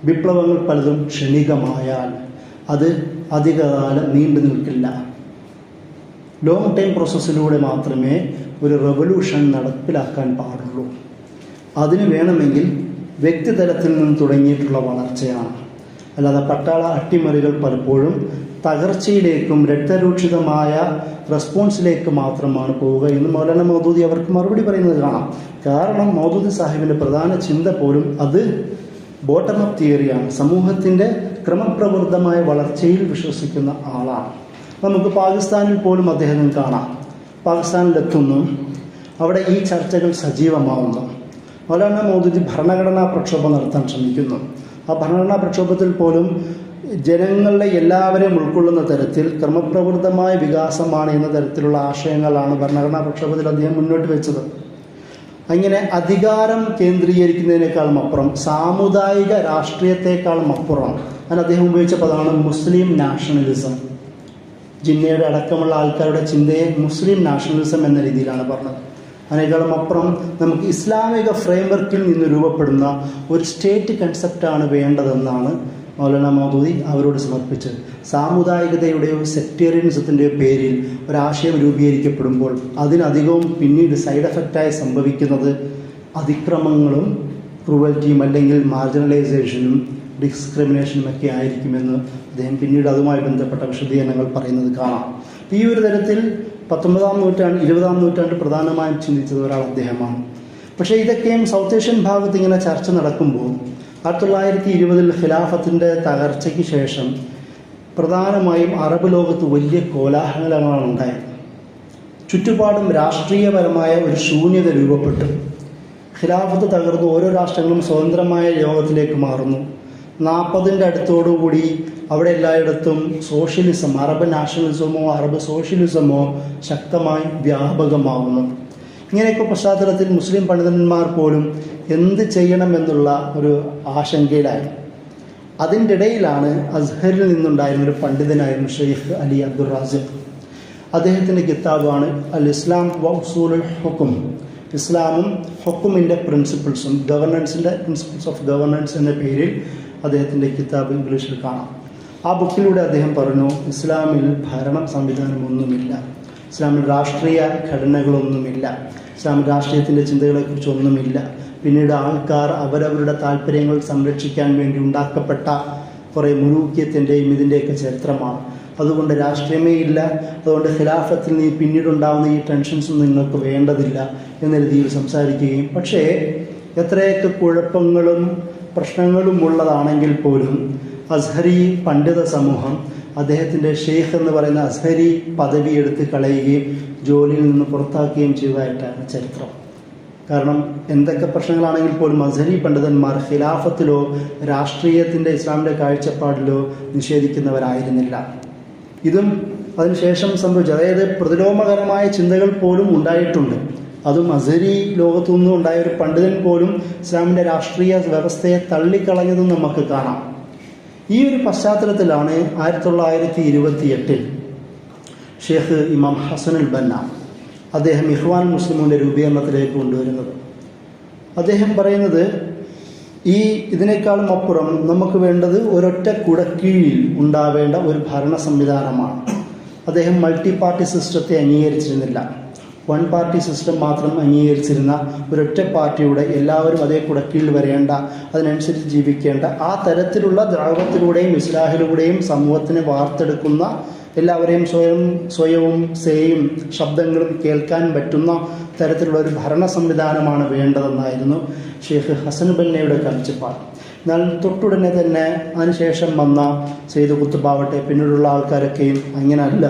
വിപ്ലവങ്ങൾ പലതും ക്ഷണികമായാൽ അത് അധികകാലം നീണ്ടു നിൽക്കില്ല, ലോങ് ടൈം പ്രോസസ്സിലൂടെ മാത്രമേ ഒരു റെവല്യൂഷൻ നടപ്പിലാക്കാൻ പാടുള്ളൂ. അതിന് വേണമെങ്കിൽ വ്യക്തിതലത്തിൽ നിന്ന് തുടങ്ങിയിട്ടുള്ള വളർച്ചയാണ്, അല്ലാതെ പട്ടാള അട്ടിമറികൾ പലപ്പോഴും തകർച്ചയിലേക്കും രക്തരൂക്ഷിതമായ റെസ്പോൺസിലേക്ക് മാത്രമാണ് പോവുക എന്ന് മൗലാന മൗദൂദി അവർക്ക് മറുപടി പറയുന്നത് കാണാം. കാരണം മൗദൂദി സാഹിബിൻ്റെ പ്രധാന ചിന്ത പോലും അത് ബോട്ടം അപ്പ് തിയറിയാണ്, സമൂഹത്തിൻ്റെ ക്രമപ്രവൃത്തമായ വളർച്ചയിൽ വിശ്വസിക്കുന്ന ആളാണ്. നമുക്ക് പാകിസ്ഥാനിൽ പോലും അദ്ദേഹം കാണാം. പാകിസ്ഥാനിലെത്തുന്നു, അവിടെ ഈ ചർച്ചകൾ സജീവമാവുന്നു. മൗലാന മൗദൂദി ഭരണഘടനാ പ്രക്ഷോഭം നടത്താൻ ശ്രമിക്കുന്നു. ആ ഭരണഘടനാ പ്രക്ഷോഭത്തിൽ പോലും ജനങ്ങളുടെ എല്ലാവരെയും ഉൾക്കൊള്ളുന്ന തരത്തിൽ ക്രമപ്രവൃത്തമായ വികാസമാണ് എന്ന തരത്തിലുള്ള ആശയങ്ങളാണ് ഭരണഘടനാ പ്രക്ഷോഭത്തിൽ അദ്ദേഹം മുന്നോട്ട് വെച്ചത്. അങ്ങനെ അധികാരം കേന്ദ്രീകരിക്കുന്നതിനേക്കാളും അപ്പുറം സാമുദായിക രാഷ്ട്രീയത്തെക്കാളും അപ്പുറം അതിന് അദ്ദേഹം ഉപയോഗിച്ച പദമാണ് മുസ്ലിം നാഷണലിസം. ജിന്നയുടെ അടക്കമുള്ള ആൾക്കാരുടെ ചിന്തയെ മുസ്ലിം നാഷണലിസം എന്ന രീതിയിലാണ് പറഞ്ഞത്. അതിനേക്കാളും അപ്പുറം നമുക്ക് ഇസ്ലാമിക ഫ്രെയിംവർക്കിൽ നിന്ന് രൂപപ്പെടുന്ന ഒരു സ്റ്റേറ്റ് കൺസെപ്റ്റാണ് വേണ്ടതെന്നാണ് മൗലാന മൗദൂദി അവരോട് സമർപ്പിച്ചത്. സാമുദായികതയുടെയോ സെക്ടേറിയനിസത്തിൻ്റെയോ പേരിൽ ഒരാശയം രൂപീകരിക്കപ്പെടുമ്പോൾ അതിനധികവും പിന്നീട് സൈഡ് എഫക്റ്റായി സംഭവിക്കുന്നത് അതിക്രമങ്ങളും ക്രൂവൽറ്റിയും അല്ലെങ്കിൽ മാർജിനലൈസേഷനും ഡിസ്ക്രിമിനേഷനും ഒക്കെ ആയിരിക്കുമെന്ന് അദ്ദേഹം പിന്നീട് അതുമായി ബന്ധപ്പെട്ട വിശദീകരണങ്ങൾ പറയുന്നത് കാണാം. ഈ ഒരു തരത്തിൽ 19-ാം നൂറ്റാണ്ട് 20-ാം നൂറ്റാണ്ട് പ്രധാനമായും ചിന്തിച്ചത് ഒരാൾ അദ്ദേഹമാണ്. പക്ഷേ ഇതൊക്കെയും സൗത്ത് ഏഷ്യൻ ഭാഗത്ത് ഇങ്ങനെ ചർച്ച നടക്കുമ്പോൾ 1920-ൽ ഖിലാഫത്തിൻ്റെ തകർച്ചയ്ക്ക് ശേഷം പ്രധാനമായും അറബ് ലോകത്ത് വലിയ കോലാഹലങ്ങളാണ് ഉണ്ടായത്. ചുറ്റുപാടും രാഷ്ട്രീയപരമായ ഒരു ശൂന്യത രൂപപ്പെട്ടു. ഖിലാഫത്ത് തകർന്ന് ഓരോ രാഷ്ട്രങ്ങളും സ്വതന്ത്രമായ ലോകത്തിലേക്ക് മാറുന്നു. 40-ൻ്റെ അടുത്തോടുകൂടി അവിടെ എല്ലായിടത്തും സോഷ്യലിസം, അറബ് നാഷണലിസമോ അറബ് സോഷ്യലിസമോ ശക്തമായി വ്യാപകമാവുന്നു. ഇങ്ങനെയൊക്കെ പശ്ചാത്തലത്തിൽ മുസ്ലിം പണ്ഡിതന്മാർ പോലും എന്ത് ചെയ്യണമെന്നുള്ള ഒരു ആശങ്കയിലായി. അതിൻ്റെ ഇടയിലാണ് അസ്ഹറിൽ നിന്നുണ്ടായിരുന്ന ഒരു പണ്ഡിതനായിരുന്നു ഷെയ്ഖ് അലി അബ്ദുർ റാസിഖ്. അദ്ദേഹത്തിൻ്റെ കിതാബാണ് അൽ ഇസ്ലാം വ ഉസൂലുൽ ഹുക്കും, ഇസ്ലാമും ഹുക്കുമിൻ്റെ പ്രിൻസിപ്പിൾസും, ഗവർണൻസിൻ്റെ പ്രിൻസിപ്പിൾസ് ഓഫ് ഗവർണൻസ് എന്ന പേരിൽ അദ്ദേഹത്തിൻ്റെ കിതാബ് ഇംഗ്ലീഷിൽ കാണാം. ആ ബുക്കിലൂടെ അദ്ദേഹം പറഞ്ഞു, ഇസ്ലാമിൽ ഭരണ സംവിധാനമൊന്നുമില്ല, ഇസ്ലാമിൽ രാഷ്ട്രീയ ഘടനകളൊന്നുമില്ല, ഇസ്ലാമിൽ രാഷ്ട്രീയത്തിൻ്റെ ചിന്തകളെക്കുറിച്ചൊന്നുമില്ല. പിന്നീട് ആൾക്കാർ അവരവരുടെ താല്പര്യങ്ങൾ സംരക്ഷിക്കാൻ വേണ്ടി ഉണ്ടാക്കപ്പെട്ട കുറേ മുലൂക്കിയത്തിൻ്റെയും ഇതിൻ്റെയൊക്കെ ചരിത്രമാണ്. അതുകൊണ്ട് രാഷ്ട്രീയമേ ഇല്ല, അതുകൊണ്ട് ഖിലാഫത്തിൽ നീ പിന്നീടുണ്ടാകുന്ന ഈ ടെൻഷൻസും നിങ്ങൾക്ക് വേണ്ടതില്ല എന്ന രീതിയിൽ സംസാരിക്കുകയും, പക്ഷേ എത്രയൊക്കെ കുഴപ്പങ്ങളും പ്രശ്നങ്ങളും ഉള്ളതാണെങ്കിൽ പോലും അസ്ഹരി പണ്ഡിത സമൂഹം അദ്ദേഹത്തിൻ്റെ ഷെയ്ഖ് എന്ന് പറയുന്ന അസ്ഹരി പദവി എടുത്ത് കളയുകയും ജോലിയിൽ നിന്ന് പുറത്താക്കുകയും ചെയ്തതായിട്ടാണ് ചരിത്രം. കാരണം എന്തൊക്കെ പ്രശ്നങ്ങളാണെങ്കിൽ പോലും അസ്ഹരി പണ്ഡിതന്മാർ ഖിലാഫത്തിലോ രാഷ്ട്രീയത്തിൻ്റെ ഇസ്ലാമിൻ്റെ കാഴ്ചപ്പാടിലോ നിഷേധിക്കുന്നവരായിരുന്നില്ല. ഇതും അതിനുശേഷം സംഭവിച്ചു. അതായത് പ്രതിലോമകരമായ ചിന്തകൾ പോലും ഉണ്ടായിട്ടുണ്ട്. അതും അസ്ഹരി ലോകത്തു നിന്നും ഉണ്ടായ ഒരു പണ്ഡിതൻ പോലും ഇസ്ലാമിൻ്റെ രാഷ്ട്രീയ വ്യവസ്ഥയെ തള്ളിക്കളഞ്ഞതും നമുക്ക് കാണാം. ഈ ഒരു പശ്ചാത്തലത്തിലാണ് 1928 ഷെയ്ഖ് ഇമാം ഹസൻ അൽ ബന്ന അദ്ദേഹം ഇഖ്വാൻ മുസ്ലിമിൻ്റെ രൂപീകരണത്തിലേക്ക് കൊണ്ടുവരുന്നത്. അദ്ദേഹം പറയുന്നത്, ഇതിനേക്കാളും അപ്പുറം നമുക്ക് വേണ്ടത് ഒരൊറ്റ കുടക്കീഴിൽ ഉണ്ടാവേണ്ട ഒരു ഭരണ സംവിധാനമാണ്. അദ്ദേഹം മൾട്ടി പാർട്ടി സിസ്റ്റത്തെ അംഗീകരിച്ചിരുന്നില്ല. വൺ പാർട്ടി സിസ്റ്റം മാത്രം അംഗീകരിച്ചിരുന്ന ഒരൊറ്റ പാർട്ടിയുടെ എല്ലാവരും അതേ കുടക്കീഴിൽ വരേണ്ട, അതിനനുസരിച്ച് ജീവിക്കേണ്ട, ആ തരത്തിലുള്ള ദ്രാവത്തിലൂടെയും ഇസ്ലാഹിലൂടെയും സമൂഹത്തിനെ വാർത്തെടുക്കുന്ന എല്ലാവരെയും സ്വയവും സേയും ശബ്ദങ്ങളും കേൾക്കാൻ പറ്റുന്ന തരത്തിലുള്ള ഒരു ഭരണ സംവിധാനമാണ് വേണ്ടതെന്നായിരുന്നു ഷെയ്ഖ് ഹസൻ ബന്നയുടെ കാഴ്ചപ്പാട്. എന്നാൽ തൊട്ടുടനെ തന്നെ അതിനുശേഷം വന്ന സെയ്ദ് ഖുത്ബാവട്ടെ പിന്നീടുള്ള ആൾക്കാരൊക്കെയും അങ്ങനല്ല,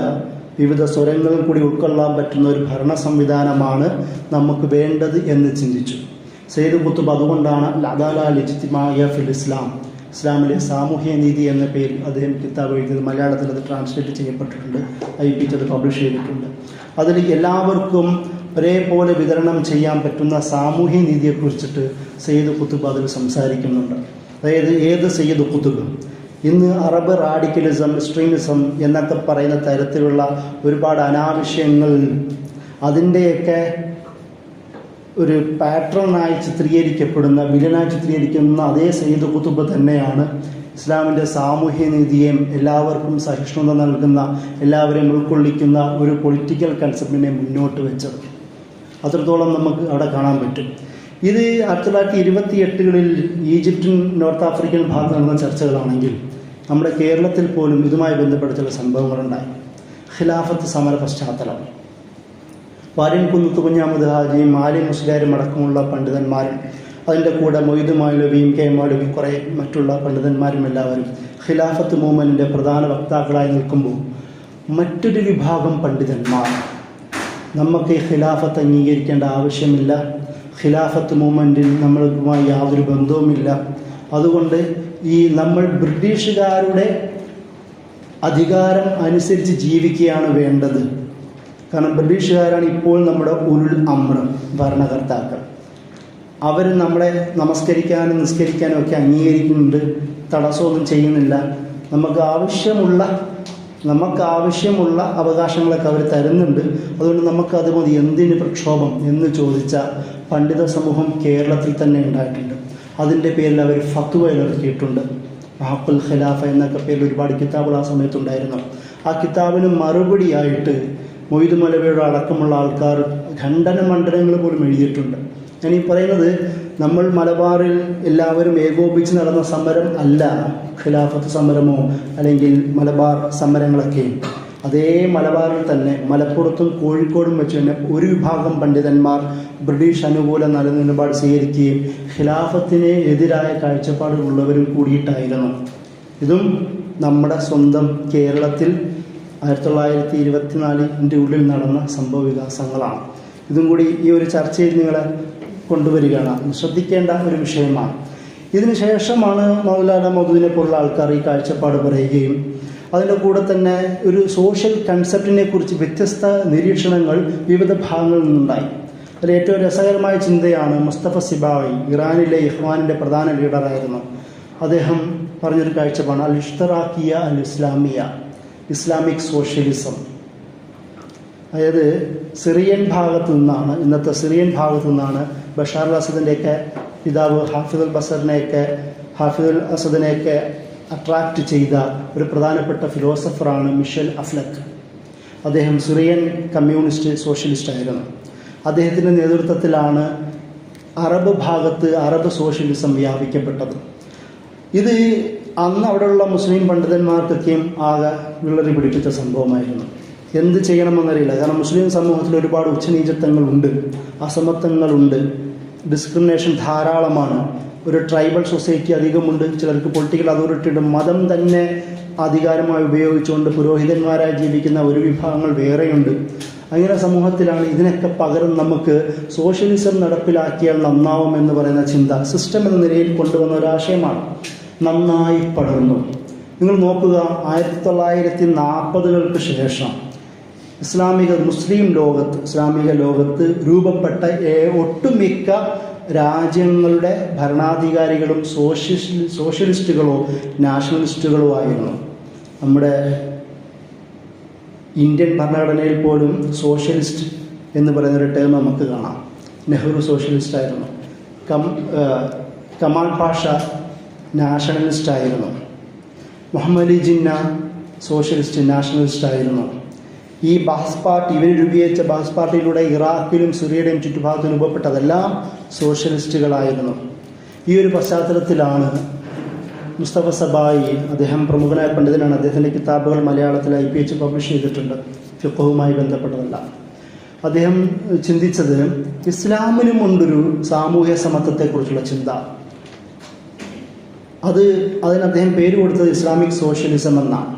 വിവിധ സ്വരങ്ങളും കൂടി ഉൾക്കൊള്ളാൻ പറ്റുന്ന ഒരു ഭരണ സംവിധാനമാണ് നമുക്ക് വേണ്ടത് എന്ന് ചിന്തിച്ചു. സെയ്ദ് ഖുത്ബ് അതുകൊണ്ടാണ് അദാല ലിജ്തിമായ ഫിൽ ഇസ്ലാം, ഇസ്ലാമിലെ സാമൂഹ്യ നീതി എന്ന പേരിൽ അദ്ദേഹം കിതാബ് എഴുതിയത്. മലയാളത്തിൽ അത് ട്രാൻസ്ലേറ്റ് ചെയ്യപ്പെട്ടിട്ടുണ്ട്, IPT അത് പബ്ലിഷ് ചെയ്തിട്ടുണ്ട്. അതിൽ എല്ലാവർക്കും ഒരേപോലെ വിതരണം ചെയ്യാൻ പറ്റുന്ന സാമൂഹ്യ നീതിയെക്കുറിച്ചിട്ട് സെയ്ദ് ഖുത്ബ് അതിൽ സംസാരിക്കുന്നുണ്ട്. അതായത് ഏത് സെയ്ദ് ഖുത്ബ് ഇന്ന് അറബ് റാഡിക്കലിസം, എക്സ്ട്രീമിസം എന്നൊക്കെ പറയുന്ന തരത്തിലുള്ള ഒരുപാട് അനാവശ്യങ്ങൾ അതിൻ്റെയൊക്കെ ഒരു പാറ്റേണായി ചിത്രീകരിക്കപ്പെടുന്ന, വില്ലനായി ചിത്രീകരിക്കുന്ന അതേ സെയ്ദ് ഖുത്ബ് തന്നെയാണ് ഇസ്ലാമിൻ്റെ സാമൂഹ്യ നീതിയെയും എല്ലാവർക്കും സഹിഷ്ണുത നൽകുന്ന, എല്ലാവരെയും ഉൾക്കൊള്ളിക്കുന്ന ഒരു പൊളിറ്റിക്കൽ കൺസെപ്റ്റിനെ മുന്നോട്ട് വെച്ചത്. അത്രത്തോളം നമുക്ക് അവിടെ കാണാൻ പറ്റും. ഇത് 1928 ഈജിപ്തും നോർത്ത് ആഫ്രിക്കൻ ഭാഗത്ത് നടന്ന ചർച്ചകളാണെങ്കിൽ നമ്മുടെ കേരളത്തിൽ പോലും ഇതുമായി ബന്ധപ്പെട്ട ചില സംഭവങ്ങളുണ്ടായി. ഖിലാഫത്ത് സമര പശ്ചാത്തലം, വാര്യൻകുന്നത്ത് കുഞ്ഞാമുദ് ഹാജിയും ആലി മുസ്ലിയാരും അടക്കമുള്ള പണ്ഡിതന്മാരും അതിൻ്റെ കൂടെ മൊയ്ദ് മൗലവിയും കെ മൗലവിയും കുറേ മറ്റുള്ള പണ്ഡിതന്മാരും എല്ലാവരും ഖിലാഫത്ത് മൂവ്മെൻറ്റിൻ്റെ പ്രധാന വക്താക്കളായി നിൽക്കുമ്പോൾ മറ്റൊരു വിഭാഗം പണ്ഡിതന്മാർ നമുക്ക് ഈ ഖിലാഫത്ത് അംഗീകരിക്കേണ്ട ആവശ്യമില്ല, ഖിലാഫത്ത് മൂവ്മെൻറ്റിൽ നമ്മളുമായി യാതൊരു ബന്ധവുമില്ല, അതുകൊണ്ട് ഈ നമ്മൾ ബ്രിട്ടീഷുകാരുടെ അധികാരം അനുസരിച്ച് ജീവിക്കുകയാണ് വേണ്ടത്. കാരണം ബ്രിട്ടീഷുകാരാണ് ഇപ്പോൾ നമ്മുടെ ഉരുൾ അമ്ര ഭരണകർത്താക്കൾ. അവർ നമ്മളെ നമസ്കരിക്കാനും നിസ്കരിക്കാനും ഒക്കെ അംഗീകരിക്കുന്നുണ്ട്, തടസ്സമൊന്നും ചെയ്യുന്നില്ല. നമുക്ക് ആവശ്യമുള്ള അവകാശങ്ങളൊക്കെ അവർ തരുന്നുണ്ട്. അതുകൊണ്ട് നമുക്കത് മതി, എന്തിന് പ്രക്ഷോഭം എന്ന് ചോദിച്ച പണ്ഡിത സമൂഹം കേരളത്തിൽ തന്നെ ഉണ്ടായിട്ടുണ്ട്. അതിൻ്റെ പേരിൽ അവർ ഫത്വ ഇറക്കിയിട്ടുണ്ട്. മഹഖുൽ ഖിലാഫ എന്നൊക്കെ പേരിൽ ഒരുപാട് കിതാബുകൾ ആ സമയത്തുണ്ടായിരുന്നു. ആ കിതാബിന് മറുപടിയായിട്ട് മൊയ്ദ് മൗലവിയുടെ അടക്കമുള്ള ആൾക്കാർ ഖണ്ഡന മണ്ഡലങ്ങൾ പോലും എഴുതിയിട്ടുണ്ട്. ഞാനീ പറയുന്നത് നമ്മൾ മലബാറിൽ എല്ലാവരും ഏകോപിച്ച് നടന്ന സമരം അല്ല ഖിലാഫത്ത് സമരമോ അല്ലെങ്കിൽ മലബാർ സമരങ്ങളൊക്കെയും. അതേ മലബാറിൽ തന്നെ മലപ്പുറത്തും കോഴിക്കോടും വെച്ച് തന്നെ ഒരു വിഭാഗം പണ്ഡിതന്മാർ ബ്രിട്ടീഷ് അനുകൂല നിലപാട് സ്വീകരിക്കുകയും ഖിലാഫത്തിന് എതിരായ കാഴ്ചപ്പാടുകളുള്ളവരും കൂടിയിട്ടായിരുന്നു. ഇതും നമ്മുടെ സ്വന്തം കേരളത്തിൽ 1924 ഉള്ളിൽ നടന്ന സംഭവ വികാസങ്ങളാണ്. ഇതും കൂടി ഈ ഒരു ചർച്ചയിൽ നിങ്ങളെ കൊണ്ടുവരികയാണ്, ശ്രദ്ധിക്കേണ്ട ഒരു വിഷയമാണ്. ഇതിന് ശേഷമാണ് മൗലാന മൗദൂദിനെ പോലുള്ള ആൾക്കാർ ഈ കാഴ്ചപ്പാട് പറയുകയും അതിൻ്റെ കൂടെ തന്നെ ഒരു സോഷ്യൽ കൺസെപ്റ്റിനെ കുറിച്ച് വ്യത്യസ്ത നിരീക്ഷണങ്ങൾ വിവിധ ഭാഗങ്ങളിൽ നിന്നുണ്ടായി. അതിൽ ഏറ്റവും രസകരമായ ചിന്തയാണ് മുസ്തഫ സിബാവി, ഇറാനിലെ ഇഖ്വാനിൻ്റെ പ്രധാന ലീഡറായിരുന്നു. അദ്ദേഹം പറഞ്ഞൊരു കാഴ്ചപ്പാടാണ് അൽ ഇഷ്തറാക്കിയ അൽ ഇസ്ലാമിയ, ഇസ്ലാമിക് സോഷ്യലിസം. അതായത് സിറിയൻ ഭാഗത്തു നിന്നാണ്, ഇന്നത്തെ സിറിയൻ ഭാഗത്തു നിന്നാണ് ബഷാർ അൽ അസദിൻ്റെയൊക്കെ പിതാവ് ഹാഫിദുൽ അസദിനെയൊക്കെ അട്രാക്റ്റ് ചെയ്ത ഒരു പ്രധാനപ്പെട്ട ഫിലോസഫറാണ് മിഷൽ അഫ്ലക്ക്. അദ്ദേഹം സിറിയൻ കമ്മ്യൂണിസ്റ്റ് സോഷ്യലിസ്റ്റ് ആയിരുന്നു. അദ്ദേഹത്തിൻ്റെ നേതൃത്വത്തിലാണ് അറബ് ഭാഗത്ത് അറബ് സോഷ്യലിസം വ്യാപിക്കപ്പെട്ടത്. ഇത് അന്ന് അവിടെയുള്ള മുസ്ലിം പണ്ഡിതന്മാർക്കൊക്കെയും ആകെ വിളറി പിടിപ്പിച്ച സംഭവമായിരുന്നു. എന്ത് ചെയ്യണമെന്നറിയില്ല. കാരണം മുസ്ലിം സമൂഹത്തിൽ ഒരുപാട് ഉച്ചനീചത്വങ്ങളുണ്ട്, അസമത്വങ്ങളുണ്ട്, ഡിസ്ക്രിമിനേഷൻ ധാരാളമാണ്. ഒരു ട്രൈബൽ സൊസൈറ്റി അധികമുണ്ട്. ചിലർക്ക് പൊളിറ്റിക്കൽ അതോറിറ്റിയുടെ മതം തന്നെ അധികാരമായി ഉപയോഗിച്ചുകൊണ്ട് പുരോഹിതന്മാരായി ജീവിക്കുന്ന ഒരു വിഭാഗങ്ങൾ വേറെയുണ്ട്. അങ്ങനെ സമൂഹത്തിലാണ് ഇതിനൊക്കെ പകരം നമുക്ക് സോഷ്യലിസം നടപ്പിലാക്കിയാൽ നന്നാവുമെന്ന് പറയുന്ന ചിന്ത സിസ്റ്റം എന്ന നിലയിൽ കൊണ്ടുവന്ന ഒരാശയമാണ്. നന്നായി പടർന്നു. നിങ്ങൾ നോക്കുക, 1940-കൾക്ക് ശേഷം ഇസ്ലാമിക ലോകത്ത് രൂപപ്പെട്ട ഒട്ടുമിക്ക രാജ്യങ്ങളുടെ ഭരണാധികാരികളും സോഷ്യലിസ്റ്റുകളോ നാഷണലിസ്റ്റുകളോ ആയിരുന്നു. നമ്മുടെ ഇന്ത്യൻ ഭരണഘടനയിൽ പോലും സോഷ്യലിസ്റ്റ് എന്ന് പറയുന്നൊരു ടേം നമുക്ക് കാണാം. നെഹ്റു സോഷ്യലിസ്റ്റ് ആയിരുന്നു, കമാൽ പാഷ നാഷണലിസ്റ്റ് ആയിരുന്നു, മുഹമ്മദ് അലി ജിന്ന സോഷ്യലിസ്റ്റ് നാഷണലിസ്റ്റ് ആയിരുന്നു. ഈ ബാസ് പാർട്ടി, ഇവർ രൂപീകരിച്ച ബാസ് പാർട്ടിയിലൂടെ ഇറാഖിലും സിറിയയുടെയും ചുറ്റുഭാഗത്തും രൂപപ്പെട്ടതെല്ലാം സോഷ്യലിസ്റ്റുകളായിരുന്നു. ഈ ഒരു പശ്ചാത്തലത്തിലാണ് മുസ്തഫ സബായി, അദ്ദേഹം പ്രമുഖനായ പണ്ഡിതനാണ്. അദ്ദേഹത്തിൻ്റെ കിതാബുകൾ മലയാളത്തിൽ IPH പബ്ലിഷ് ചെയ്തിട്ടുണ്ട്, ഫിഖ്ഹുമായി ബന്ധപ്പെട്ടതല്ല. അദ്ദേഹം ചിന്തിച്ചത് ഇസ്ലാമിനും ഉണ്ടൊരു സാമൂഹ്യ സമത്വത്തെക്കുറിച്ചുള്ള ചിന്ത. അതിന് അദ്ദേഹം പേര് കൊടുത്തത് ഇസ്ലാമിക് സോഷ്യലിസം എന്നാണ്.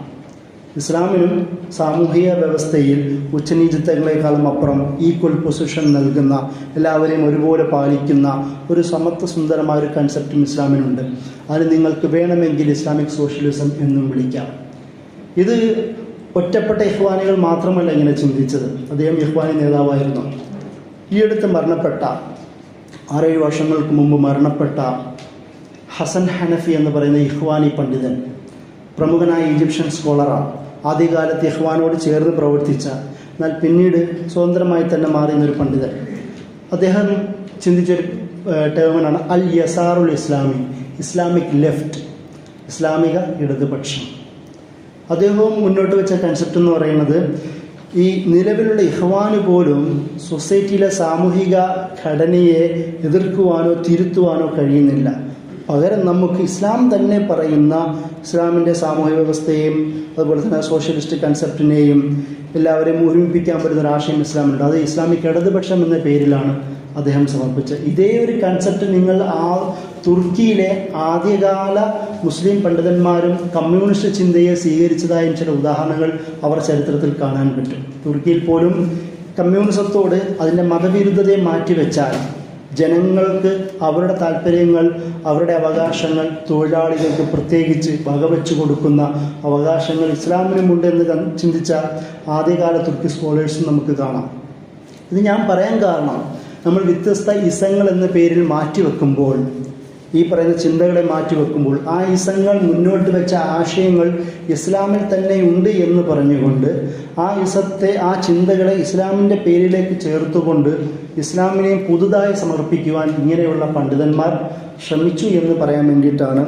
ഇസ്ലാമിനും സാമൂഹിക വ്യവസ്ഥയിൽ ഉച്ചനീചത്വങ്ങളെക്കാളും അപ്പുറം ഈക്വൽ പൊസിഷൻ നൽകുന്ന, എല്ലാവരെയും ഒരുപോലെ പാലിക്കുന്ന ഒരു സമത്വസുന്ദരമായ ഒരു കൺസെപ്റ്റും ഇസ്ലാമിനുണ്ട്. അതിന് നിങ്ങൾക്ക് വേണമെങ്കിൽ ഇസ്ലാമിക് സോഷ്യലിസം എന്നും വിളിക്കാം. ഇത് ഒറ്റപ്പെട്ട ഇഖ്വാനികൾ മാത്രമല്ല ഇങ്ങനെ ചിന്തിച്ചത്. അദ്ദേഹം ഇഖ്വാനി നേതാവായിരുന്നു. ഈയടുത്ത് മരണപ്പെട്ട 6-7 വർഷങ്ങൾക്ക് മുമ്പ് മരണപ്പെട്ട ഹസൻ ഹനഫി എന്ന് പറയുന്ന ഇഖ്വാനി പണ്ഡിതൻ, പ്രമുഖനായ ഈജിപ്ഷ്യൻ സ്കോളറാണ്. ആദ്യകാലത്ത് ഇഖ്വാനോട് ചേർന്ന് പ്രവർത്തിച്ച, എന്നാൽ പിന്നീട് സ്വതന്ത്രമായി തന്നെ മാറിയുന്നൊരു പണ്ഡിതൻ. അദ്ദേഹം ചിന്തിച്ചൊരു ടേമിനാണ് അൽ യസാറുൽ ഇസ്ലാമി, ഇസ്ലാമിക് ലെഫ്റ്റ്, ഇസ്ലാമിക ഇടതുപക്ഷം. അദ്ദേഹവും മുന്നോട്ട് വെച്ച കൺസെപ്റ്റ് എന്ന് പറയുന്നത്, ഈ നിലവിലുള്ള ഇഖ്വാന് പോലും സൊസൈറ്റിയിലെ സാമൂഹിക ഘടനയെ എതിർക്കുവാനോ തിരുത്തുവാനോ കഴിയുന്നില്ല. പകരം നമുക്ക് ഇസ്ലാം തന്നെ പറയുന്ന ഇസ്ലാമിൻ്റെ സാമൂഹ്യ വ്യവസ്ഥയെയും അതുപോലെ തന്നെ സോഷ്യലിസ്റ്റ് കൺസെപ്റ്റിനെയും എല്ലാവരെയും ഒരുമിപ്പിക്കാൻ പറ്റുന്ന ഒരു ആശയം ഇസ്ലാമിലുണ്ട്. അത് ഇസ്ലാമിക് ഇടതുപക്ഷം എന്ന പേരിലാണ് അദ്ദേഹം സമർപ്പിച്ചത്. ഇതേ ഒരു കൺസെപ്റ്റ് നിങ്ങൾ തുർക്കിയിലെ ആദ്യകാല മുസ്ലിം പണ്ഡിതന്മാരും കമ്മ്യൂണിസ്റ്റ് ചിന്തയെ സ്വീകരിച്ചതായും ചില ഉദാഹരണങ്ങൾ അവർ ചരിത്രത്തിൽ കാണാൻ പറ്റും. തുർക്കിയിൽ പോലും കമ്മ്യൂണിസത്തോട് അതിൻ്റെ മതവിരുദ്ധതയെ മാറ്റിവെച്ചാൽ ജനങ്ങൾക്ക് അവരുടെ താല്പര്യങ്ങൾ, അവരുടെ അവകാശങ്ങൾ, തൊഴിലാളികൾക്ക് പ്രത്യേകിച്ച് വകവെച്ചു കൊടുക്കുന്ന അവകാശങ്ങൾ ഇസ്ലാമിനുമുണ്ടെന്ന് ചിന്തിച്ച ആദ്യകാല തുർക്കി സ്കോളേഴ്സും നമുക്ക് കാണാം. ഇത് ഞാൻ പറയാൻ കാരണം, നമ്മൾ വ്യത്യസ്ത ഇസങ്ങൾ എന്ന പേരിൽ മാറ്റിവെക്കുമ്പോൾ, ഈ പറയുന്ന ചിന്തകളെ മാറ്റിവെക്കുമ്പോൾ, ആ ഇസങ്ങൾ മുന്നോട്ട് വെച്ച ആശയങ്ങൾ ഇസ്ലാമിൽ തന്നെ ഉണ്ട് എന്ന് പറഞ്ഞുകൊണ്ട് ആ ചിന്തകളെ ഇസ്ലാമിൻ്റെ പേരിലേക്ക് ചേർത്തുകൊണ്ട് ഇസ്ലാമിനെ പുതുതായി സമർപ്പിക്കുവാൻ ഇങ്ങനെയുള്ള പണ്ഡിതന്മാർ ശ്രമിച്ചു എന്ന് പറയാൻ വേണ്ടിയിട്ടാണ്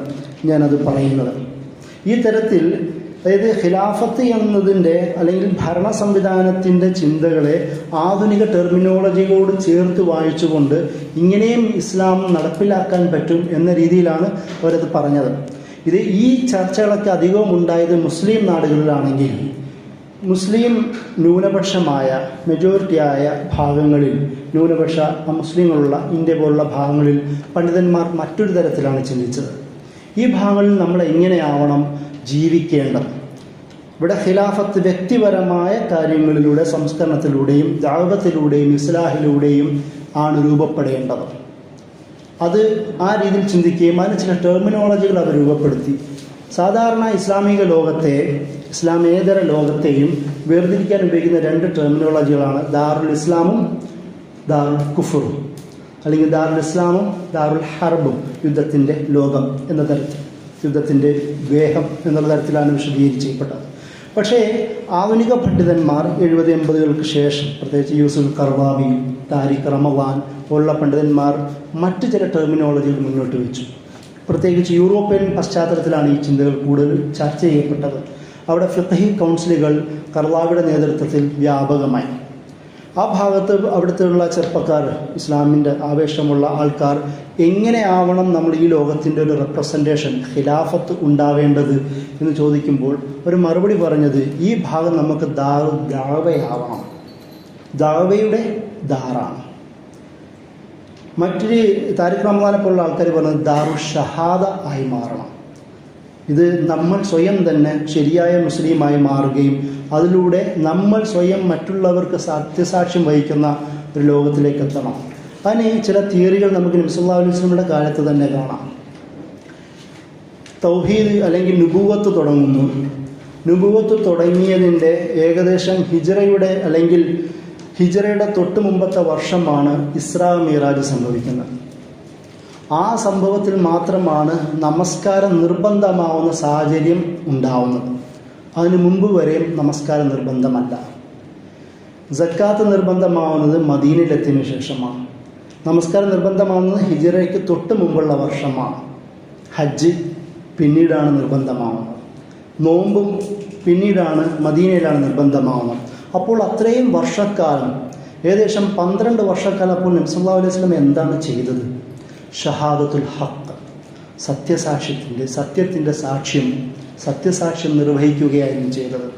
ഞാനത് പറയുന്നത്. ഈ തരത്തിൽ, അതായത് ഖിലാഫത്ത് എന്നതിൻ്റെ അല്ലെങ്കിൽ ഭരണ സംവിധാനത്തിൻ്റെ ചിന്തകളെ ആധുനിക ടെർമിനോളജിയോട് ചേർത്ത് വായിച്ചുകൊണ്ട് ഇങ്ങനെയും ഇസ്ലാം നടപ്പിലാക്കാൻ പറ്റും എന്ന രീതിയിലാണ് അവരത് പറഞ്ഞത്. ഈ ചർച്ചകളൊക്കെ അധികവും ഉണ്ടായത് മുസ്ലിം നാടുകളിലാണെങ്കിൽ, മുസ്ലിം ന്യൂനപക്ഷമായ മെജോറിറ്റിയായ ഭാഗങ്ങളിൽ, ന്യൂനപക്ഷ മുസ്ലിങ്ങളുള്ള ഇന്ത്യ പോലുള്ള ഭാഗങ്ങളിൽ പണ്ഡിതന്മാർ മറ്റൊരു തരത്തിലാണ് ചിന്തിച്ചത്. ഈ ഭാഗങ്ങളിൽ നമ്മൾ എങ്ങനെയാവണം ജീവിക്കേണ്ടത്? ഇവിടെ ഖിലാഫത്ത് വ്യക്തിപരമായ കാര്യങ്ങളിലൂടെ, സംസ്കരണത്തിലൂടെയും ദഅവത്തിലൂടെയും ഇസ്ലാഹിലൂടെയും ആണ് രൂപപ്പെടേണ്ടത്. അത് ആ രീതിയിൽ ചിന്തിക്കുകയും അതിന് ചില ടെർമിനോളജികൾ അവർ രൂപപ്പെടുത്തി. സാധാരണ ഇസ്ലാമിക ലോകത്തെ, ഇസ്ലാമേതര ലോകത്തെയും വേർതിരിക്കാൻ ഉപയോഗിക്കുന്ന 2 ടെർമിനോളജികളാണ് ദാറുൽ ഇസ്ലാമും ദാറുൽ കുഫറും, അല്ലെങ്കിൽ ദാറുൽ ഇസ്ലാമും ദാറുൽ ഹർബും, യുദ്ധത്തിൻ്റെ ലോകം എന്ന തരത്തിൽ, യുദ്ധത്തിൻ്റെ വേഗം എന്നുള്ള തരത്തിലാണ് വിശദീകരിക്കപ്പെട്ടത്. പക്ഷേ ആധുനിക പണ്ഡിതന്മാർ 70-80കൾക്ക് ശേഷം, പ്രത്യേകിച്ച് യൂസുഫ് കർവാബി, താരിഖ് റമവാൻ പോലുള്ള പണ്ഡിതന്മാർ മറ്റ് ചില ടെർമിനോളജികൾ മുന്നോട്ട് വെച്ചു. പ്രത്യേകിച്ച് യൂറോപ്യൻ പശ്ചാത്തലത്തിലാണ് ഈ ചിന്തകൾ കൂടുതൽ ചർച്ച ചെയ്യപ്പെട്ടത്. അവിടെ ഫിഖ്ഹി കൗൺസിലുകൾ കർവാബിയുടെ നേതൃത്വത്തിൽ വ്യാപകമായി. ആ ഭാഗത്ത് അവിടുത്തെയുള്ള ചെറുപ്പക്കാർ, ഇസ്ലാമിൻ്റെ ആവേശമുള്ള ആൾക്കാർ, എങ്ങനെയാവണം നമ്മൾ ഈ ലോകത്തിൻ്റെ ഒരു റെപ്രസെൻറ്റേഷൻ, ഖിലാഫത്ത് ഉണ്ടാവേണ്ടത് എന്ന് ചോദിക്കുമ്പോൾ ഒരു മറുപടി പറഞ്ഞത്, ഈ ഭാഗം നമുക്ക് ദഅവയാവണം, ദഅവയുടെ ദാറാണ്. മറ്റൊരു താരിഖ് റമദാനെ പോലുള്ള ആൾക്കാർ പറഞ്ഞത് ദാറു ഷഹാദ ആയി മാറണം. ഇത് നമ്മൾ സ്വയം തന്നെ ശരിയായ മുസ്ലിമായി മാറുകയും അതിലൂടെ നമ്മൾ സ്വയം മറ്റുള്ളവർക്ക് സത്യസാക്ഷ്യം വഹിക്കുന്ന ഒരു ലോകത്തിലേക്ക് എത്തണം. അതിന് ചില തിയറികൾ നമുക്ക് നബി സല്ലല്ലാഹു അലൈഹി വസല്ലമയുടെ കാലത്ത് തന്നെ കാണാം. തൗഹീദ് അല്ലെങ്കിൽ നുബുവത്ത് തുടങ്ങുന്നു. നുബുവത്ത് തുടങ്ങിയതിൻ്റെ ഏകദേശം ഹിജ്റയുടെ തൊട്ട് മുമ്പത്തെ വർഷമാണ് ഇസ്രാ മിറാജ് സംഭവിക്കുന്നത്. ആ സംഭവത്തിൽ മാത്രമാണ് നമസ്കാരം നിർബന്ധമാവുന്ന സാഹചര്യം ഉണ്ടാവുന്നത്. അതിനു മുമ്പ് വരെയും നമസ്കാരം നിർബന്ധമല്ല. സക്കാത്ത് നിർബന്ധമാവുന്നത് മദീനയിലെത്തിയതിനു ശേഷമാണ്. നമസ്കാരം നിർബന്ധമാവുന്നത് ഹിജ്റയ്ക്ക് തൊട്ട് മുമ്പുള്ള വർഷമാണ്. ഹജ്ജ് പിന്നീടാണ് നിർബന്ധമാവുന്നത്. നോമ്പും പിന്നീടാണ് മദീനയിലാണ് നിർബന്ധമാവുന്നത്. അപ്പോൾ അത്രയും വർഷക്കാലം, ഏകദേശം 12 വർഷക്കാലം അപ്പോൾ നബി സല്ലല്ലാഹു അലൈഹി വസല്ലം എന്താണ് ചെയ്തത്? ഷഹാദത്തുൽ ഹഖ്, സത്യത്തിൻ്റെ സത്യസാക്ഷ്യം നിർവഹിക്കുകയായിരുന്നു ചെയ്തത്.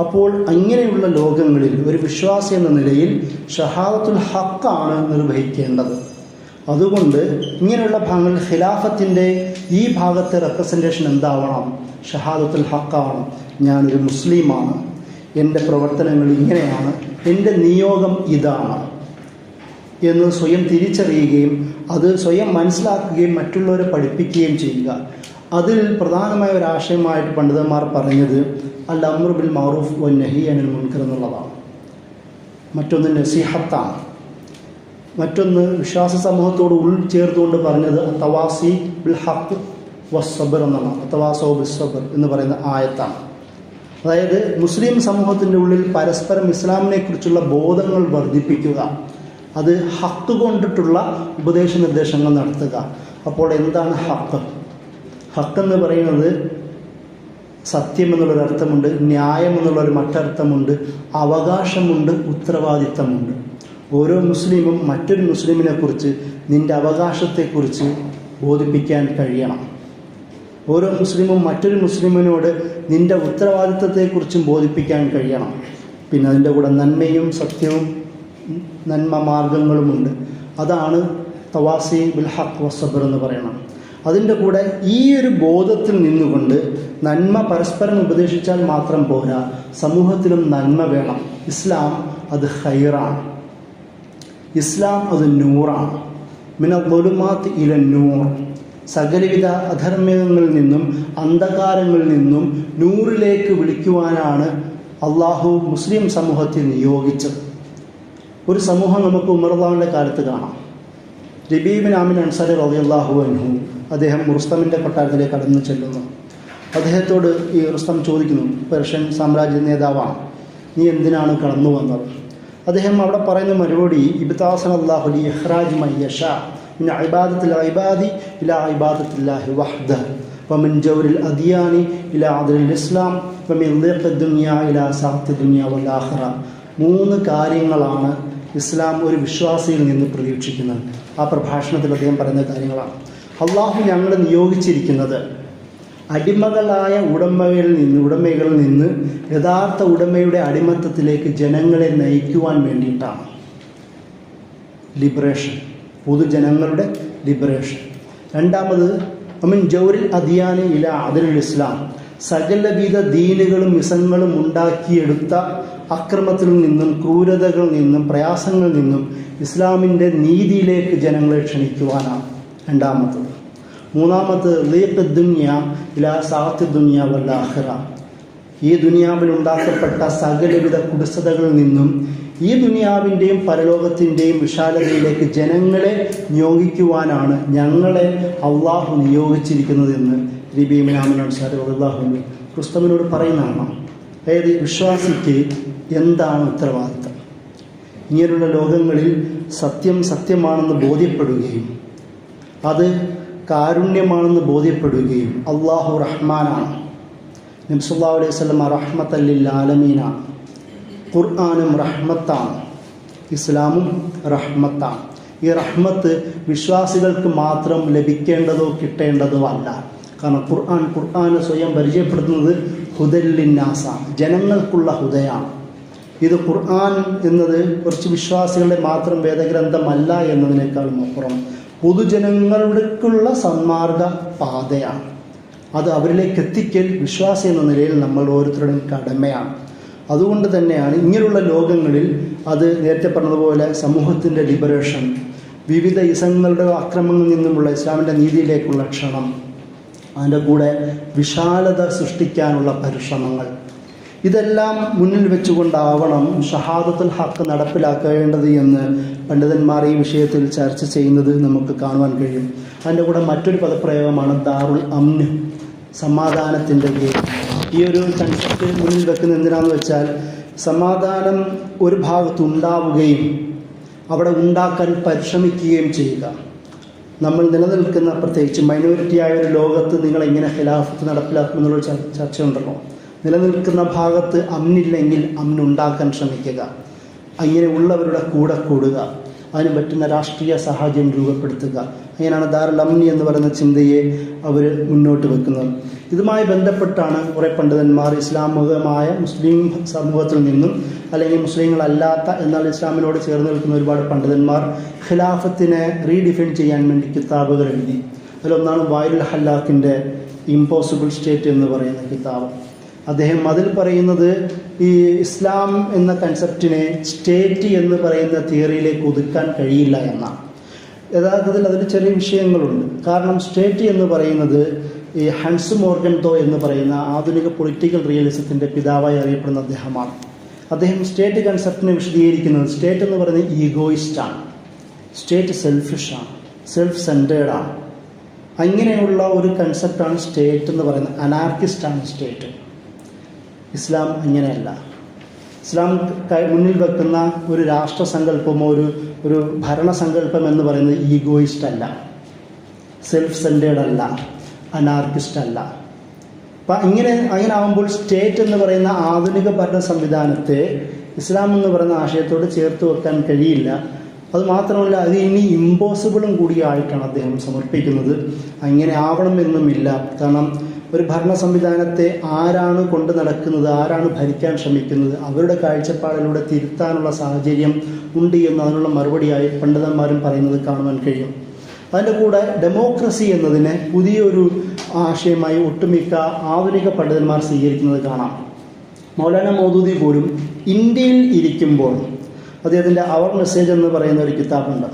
അപ്പോൾ അങ്ങനെയുള്ള ലോകങ്ങളിൽ ഒരു വിശ്വാസി എന്ന നിലയിൽ ഷഹാദത്തുൽ ഹഖാണ് നിർവഹിക്കേണ്ടത്. അതുകൊണ്ട് ഇങ്ങനെയുള്ള ഭാഗങ്ങളിൽ ഖിലാഫത്തിൻ്റെ ഈ ഭാഗത്തെ റെപ്രസെൻറ്റേഷൻ എന്താവണം? ഷഹാദത്തുൽ ഹഖാണ്. ഞാനൊരു മുസ്ലിമാണ്, എൻ്റെ പ്രവർത്തനങ്ങൾ ഇങ്ങനെയാണ്, എൻ്റെ നിയോഗം ഇതാണ് എന്ന് സ്വയം തിരിച്ചറിയുകയും അത് സ്വയം മനസ്സിലാക്കുകയും മറ്റുള്ളവരെ പഠിപ്പിക്കുകയും ചെയ്യുക. അതിൽ പ്രധാനമായ ഒരു ആശയമായിട്ട് പണ്ഡിതന്മാർ പറഞ്ഞത് അൽ അംറു ബിൽ മഅറൂഫ് വൻ നഹി അനിൽ മുൻകർ എന്നുള്ളതാണ്. മറ്റൊന്ന് നസീഹത്താണ്. മറ്റൊന്ന് വിശ്വാസ സമൂഹത്തോട് ഉൾച്ചേർത്തുകൊണ്ട് പറഞ്ഞത് തവാസി ബിൽ ഹഖ് വസ്സബർ എന്നാണ്. തവാസോ ബിൽ സബർ എന്ന് പറയുന്ന ആയത്താണ്. അതായത് മുസ്ലിം സമൂഹത്തിൻ്റെ ഉള്ളിൽ പരസ്പരം ഇസ്ലാമിനെ കുറിച്ചുള്ള ബോധങ്ങൾ വർദ്ധിപ്പിക്കുക, അത് ഹക്ക് കൊണ്ടിട്ടുള്ള ഉപദേശ നിർദ്ദേശങ്ങൾ നടത്തുക. അപ്പോൾ എന്താണ് ഹക്ക്? ഹക്ക് എന്ന് പറയുന്നത് സത്യം എന്നുള്ളൊരർത്ഥമുണ്ട്, ന്യായം എന്നുള്ളൊരു മറ്റർത്ഥമുണ്ട്, അവകാശമുണ്ട്, ഉത്തരവാദിത്തമുണ്ട്. ഓരോ മുസ്ലിമും മറ്റൊരു മുസ്ലിമിനെ കുറിച്ച് നിൻ്റെ അവകാശത്തെക്കുറിച്ച് ബോധിപ്പിക്കാൻ കഴിയണം. ഓരോ മുസ്ലിമും മറ്റൊരു മുസ്ലിമിനോട് നിൻ്റെ ഉത്തരവാദിത്തത്തെക്കുറിച്ചും ബോധിപ്പിക്കാൻ കഴിയണം. പിന്നെ അതിൻ്റെ കൂടെ നന്മയും സത്യവും നന്മ മാർഗങ്ങളുമുണ്ട്. അതാണ് തവാസി ബിൽ ഹഖ് വസ്സബർ എന്ന് പറയണം. അതിൻ്റെ കൂടെ ഈ ഒരു ബോധത്തിൽ നിന്നുകൊണ്ട് നന്മ പരസ്പരം ഉപദേശിച്ചാൽ മാത്രം പോരാ, സമൂഹത്തിലും നന്മ വേണം. ഇസ്ലാം അത് ഖൈറാണ്, ഇസ്ലാം അത് നൂറാണ്. മിനൽ ളുലുമാത്തി ഇലൻ നൂർ, സകലവിധ അധർമ്മികങ്ങളിൽ നിന്നും അന്ധകാരങ്ങളിൽ നിന്നും നൂറിലേക്ക് വിളിക്കുവാനാണ് അള്ളാഹു മുസ്ലിം സമൂഹത്തെ നിയോഗിച്ചത്. ഒരു സമൂഹം നമുക്ക് ഉമറുള്ളാഹിൻ്റെ കാലത്ത് കാണാം. റബീ ബിൻ ആമിർ അൻസാരി റളിയല്ലാഹു അൻഹു അദ്ദേഹം റുസ്തമിൻ്റെ കൊട്ടാരത്തിലേക്ക് കടന്നു ചെല്ലുന്നു. അദ്ദേഹത്തോട് ഈ റുസ്തം ചോദിക്കുന്നു, പേർഷ്യൻ സാമ്രാജ്യ നേതാവാണ്, നീ എന്തിനാണ് കടന്നു വന്നത്? അദ്ദേഹം അവിടെ പറയുന്ന മറുപടി ഇബ്താസന അല്ലാഹു ലി ഇഖ്റാജ് മൻ യശാ മിൻ ഇബാദത്തിൽ ഇബാദി ഇലാ ഇബാദത്തില്ലാഹി വഹ്ദഹു വമിൻ ജൗരിൽ അദിയാനി ഇലാ അദ്ലിൽ ഇസ്ലാം വമിൻ ളിഖ് ദുനിയ ഇലാ സഅത്തി ദുനിയ വൽ ആഖിറ. 3 കാര്യങ്ങളാണ് ഇസ്ലാം ഒരു വിശ്വാസിയിൽ നിന്ന് പ്രതീക്ഷിക്കുന്നത്. ആ പ്രഭാഷണത്തിൽ അദ്ദേഹം പറയുന്ന കാര്യങ്ങളാണ്. അള്ളാഹു ഞങ്ങളെ നിയോഗിച്ചിരിക്കുന്നത് അടിമകളായ ഉടമകളിൽ നിന്ന് യഥാർത്ഥ ഉടമയുടെ അടിമത്തത്തിലേക്ക് ജനങ്ങളെ നയിക്കുവാൻ വേണ്ടിയിട്ടാണ്. ലിബറേഷൻ, പൊതുജനങ്ങളുടെ ലിബറേഷൻ. രണ്ടാമത് അമിൻ ജൗരിൽ അദിയാനി ഇല അദ്ലുൽ ഇസ്ലാം, സകലവിധ ദീനുകളും മിസങ്ങളും ഉണ്ടാക്കിയെടുത്ത അക്രമത്തിൽ നിന്നും ക്രൂരതകളിൽ നിന്നും പ്രയാസങ്ങളിൽ നിന്നും ഇസ്ലാമിൻ്റെ നീതിയിലേക്ക് ജനങ്ങളെ ക്ഷണിക്കുവാനാണ് രണ്ടാമത്തത്. മൂന്നാമത് ലീഖ് ദുനിയ ഇലാ സഅത്തി ദുനിയ വൽ ആഖിറ, ഈ ദുനിയാവിൽ ഉണ്ടാക്കപ്പെട്ട സകലവിധ കുടിസതകളിൽ നിന്നും ഈ ദുനിയാവിൻ്റെയും പരലോകത്തിൻ്റെയും വിശാലതയിലേക്ക് ജനങ്ങളെ നിയോഗിക്കുവാനാണ് ഞങ്ങളെ അള്ളാഹു നിയോഗിച്ചിരിക്കുന്നതെന്ന് റബീ ബിൻ ആമിർ അൻസാരി റളിയല്ലാഹു അൻഹു റുസ്തമിനോട് പറയുന്നതാണ്. അതായത് വിശ്വാസിക്ക് എന്താണ് ഉത്തരവാദിത്തം? ഇങ്ങനെയുള്ള ലോകങ്ങളിൽ സത്യം സത്യമാണെന്ന് ബോധ്യപ്പെടുകയും അത് കാരുണ്യമാണെന്ന് ബോധ്യപ്പെടുകയും അള്ളാഹു റഹ്മാനാണ്, നബി സല്ലല്ലാഹു അലൈഹി വസല്ലം റഹ്മത്തൽ ലിൽ ആലമീനാണ്, ഖുർആനും റഹ്മത്താണ്, ഇസ്ലാമും റഹ്മത്താണ്. ഈ റഹ്മത്ത് വിശ്വാസികൾക്ക് മാത്രം ലഭിക്കേണ്ടതോ കിട്ടേണ്ടതോ അല്ല. കാരണം ഖുർആന് സ്വയം പരിചയപ്പെടുത്തുന്നത് ഹുദല്ലിന്നാസാണ്, ജനങ്ങൾക്കുള്ള ഹുദയാണ്. ഇത് ഖുർആൻ എന്നത് കുറച്ച് വിശ്വാസികളുടെ മാത്രം വേദഗ്രന്ഥമല്ല എന്നതിനേക്കാളും അപ്പുറം പൊതുജനങ്ങളുടെക്കുള്ള സന്മാർഗ പാതയാണ്. അത് അവരിലേക്ക് എത്തിക്കൽ വിശ്വാസി എന്ന നിലയിൽ നമ്മൾ ഓരോരുത്തരുടെയും കടമയാണ്. അതുകൊണ്ട് തന്നെയാണ് ഇങ്ങനെയുള്ള ലോകങ്ങളിൽ അത് നേരത്തെ പറഞ്ഞതുപോലെ സമൂഹത്തിൻ്റെ ലിബറേഷൻ, വിവിധ ഇസങ്ങളുടെ അക്രമങ്ങളിൽ നിന്നുമുള്ള ഇസ്ലാമിൻ്റെ നീതിയിലേക്കുള്ള ക്ഷണം, അതിൻ്റെ കൂടെ വിശാലത സൃഷ്ടിക്കാനുള്ള പരിശ്രമങ്ങൾ, ഇതെല്ലാം മുന്നിൽ വെച്ചുകൊണ്ടാവണം ഷഹാദത്തുൽ ഹഖ് നടപ്പിലാക്കേണ്ടത് എന്ന് പണ്ഡിതന്മാർ ഈ വിഷയത്തിൽ ചർച്ച ചെയ്യുന്നത് നമുക്ക് കാണുവാൻ കഴിയും. അതിൻ്റെ കൂടെ മറ്റൊരു പദപ്രയോഗമാണ് ദാറുൽ അംന്, സമാധാനത്തിൻ്റെ ഗേറ്റ്. ഈ ഒരു കൺസെപ്റ്റ് മുന്നിൽ വെക്കുന്നത് എന്തിനാണെന്ന് വെച്ചാൽ സമാധാനം ഒരു ഭാഗത്തുണ്ടാവുകയും അവിടെ ഉണ്ടാക്കാൻ പരിശ്രമിക്കുകയും ചെയ്യുക. നമ്മൾ നിലനിൽക്കുന്ന പ്രത്യേകിച്ച് മൈനോറിറ്റിയായ ഒരു ലോകത്ത് നിങ്ങളെങ്ങനെ ഖിലാഫത്ത് നടപ്പിലാക്കുമെന്നുള്ളൊരു ചർച്ചയുണ്ടല്ലോ. നിലനിൽക്കുന്ന ഭാഗത്ത് അമ്നില്ലെങ്കിൽ അമ്നുണ്ടാക്കാൻ ശ്രമിക്കുക, അങ്ങനെ ഉള്ളവരുടെ കൂടെ കൂടുക. അതിന് പറ്റുന്ന രാഷ്ട്രീയ സാഹചര്യം രൂപപ്പെടുത്തുക. അങ്ങനെയാണ് ദാറുൽ അംനി എന്ന് പറയുന്ന ചിന്തയെ അവർ മുന്നോട്ട് വെക്കുന്നത്. ഇതുമായി ബന്ധപ്പെട്ടാണ് കുറേ പണ്ഡിതന്മാർ ഇസ്ലാമികമായ മുസ്ലിം സമൂഹത്തിൽ നിന്നും അല്ലെങ്കിൽ മുസ്ലിങ്ങളല്ലാത്ത എന്നാൽ ഇസ്ലാമിനോട് ചേർന്ന് നിൽക്കുന്ന ഒരുപാട് പണ്ഡിതന്മാർ ഖിലാഫത്തിനെ റീഡിഫൈൻ ചെയ്യാൻ വേണ്ടി കിതാബുകൾ എഴുതി. അതിലൊന്നാണ് വായിലുൽ ഹല്ലാഖിൻ്റെ ഇമ്പോസിബിൾ സ്റ്റേറ്റ് എന്ന് പറയുന്ന കിതാബ്. അദ്ദേഹം അതിൽ പറയുന്നത് ഈ ഇസ്ലാം എന്ന കൺസെപ്റ്റിനെ സ്റ്റേറ്റ് എന്ന് പറയുന്ന തിയറിയിലേക്ക് ഒതുക്കാൻ കഴിയില്ല എന്നാണ്. യഥാർത്ഥത്തിൽ അതിൽ ചെറിയ വിഷയങ്ങളുണ്ട്. കാരണം സ്റ്റേറ്റ് എന്ന് പറയുന്നത് ഈ ഹൻസ് മോർഗൻതോ എന്ന് പറയുന്ന ആധുനിക പൊളിറ്റിക്കൽ റിയലിസത്തിൻ്റെ പിതാവായി അറിയപ്പെടുന്ന അദ്ദേഹമാണ്. അദ്ദേഹം സ്റ്റേറ്റ് കൺസെപ്റ്റിനെ വിശദീകരിക്കുന്നത് സ്റ്റേറ്റ് എന്ന് പറയുന്നത് ഈഗോയിസ്റ്റാണ്, സ്റ്റേറ്റ് സെൽഫിഷാണ്, സെൽഫ് സെൻറ്റേർഡാണ്. അങ്ങനെയുള്ള ഒരു കൺസെപ്റ്റാണ് സ്റ്റേറ്റ് എന്ന് പറയുന്നത്. അനാർക്കിസ്റ്റാണ് സ്റ്റേറ്റ്. ഇസ്ലാം അങ്ങനെയല്ല. ഇസ്ലാം മുന്നിൽ വെക്കുന്ന ഒരു രാഷ്ട്രസങ്കല്പമോ ഒരു ഭരണസങ്കല്പം എന്ന് പറയുന്നത് ഈഗോയിസ്റ്റ് അല്ല, സെൽഫ് സെൻറ്റേർഡ് അല്ല, അനാർക്കിസ്റ്റ് അല്ല. അപ്പം അങ്ങനെ ആകുമ്പോൾ സ്റ്റേറ്റ് എന്ന് പറയുന്ന ആധുനിക ഭരണ സംവിധാനത്തെ ഇസ്ലാം എന്ന് പറയുന്ന ആശയത്തോട് ചേർത്ത് വെക്കാൻ കഴിയില്ല. അതുമാത്രമല്ല, അത് ഇനി ഇമ്പോസിബിളും കൂടിയായിട്ടാണ് അദ്ദേഹം സമർപ്പിക്കുന്നത്. അങ്ങനെ ആവണമെന്നുമില്ല. കാരണം ഒരു ഭരണ സംവിധാനത്തെ ആരാണ് കൊണ്ട് നടക്കുന്നത്, ആരാണ് ഭരിക്കാൻ ശ്രമിക്കുന്നത്, അവരുടെ കാഴ്ചപ്പാടിലൂടെ തിരുത്താനുള്ള സാഹചര്യം ഉണ്ട് എന്ന് അതിനുള്ള മറുപടിയായി പണ്ഡിതന്മാരും പറയുന്നത് കാണുവാൻ കഴിയും. അതിൻ്റെ കൂടെ ഡെമോക്രസി എന്നതിനെ പുതിയൊരു ആശയമായി ഒട്ടുമിക്ക ആധുനിക പണ്ഡിതന്മാർ സ്വീകരിക്കുന്നത് കാണാം. മൗലാന മൗദൂദി പോലും ഇന്ത്യയിൽ ഇരിക്കുമ്പോൾ അദ്ദേഹത്തിൻ്റെ അവർ മെസ്സേജ് എന്ന് പറയുന്ന ഒരു കിതാബുണ്ട്.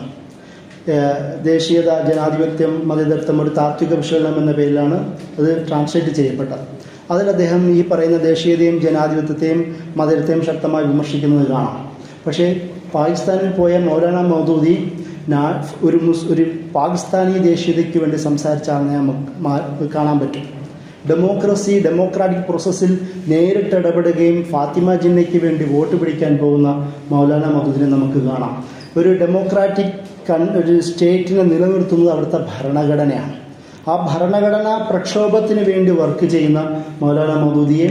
ദേശീയത, ജനാധിപത്യം, മതേതരത്വം, ഒരു താത്വിക വിശകലനം എന്ന പേരിലാണ് അത് ട്രാൻസ്ലേറ്റ് ചെയ്യപ്പെട്ടത്. അതിൽ അദ്ദേഹം ഈ പറയുന്ന ദേശീയതയും ജനാധിപത്യത്തെയും മതേതരത്തെയും ശക്തമായി വിമർശിക്കുന്നത് കാണാം. പക്ഷേ പാകിസ്ഥാനിൽ പോയ മൗലാന മൗദൂദി ഒരു പാകിസ്ഥാനി ദേശീയതയ്ക്ക് വേണ്ടി സംസാരിച്ച ആളിനെ നമുക്ക് കാണാൻ പറ്റും. ഡെമോക്രാറ്റിക് പ്രോസസ്സിൽ നേരിട്ട് ഇടപെടുകയും ഫാത്തിമ ജിന്നയ്ക്ക് വേണ്ടി വോട്ട് പിടിക്കാൻ പോകുന്ന മൗലാന മൗദൂദിനെ നമുക്ക് കാണാം. ഒരു ഡെമോക്രാറ്റിക് ഒരു സ്റ്റേറ്റിനെ നിലനിർത്തുന്നത് അവിടുത്തെ ഭരണഘടനയാണ്. ആ ഭരണഘടനാ പ്രക്ഷോഭത്തിന് വേണ്ടി വർക്ക് ചെയ്യുന്ന മൗലാന മൗദൂദിയെ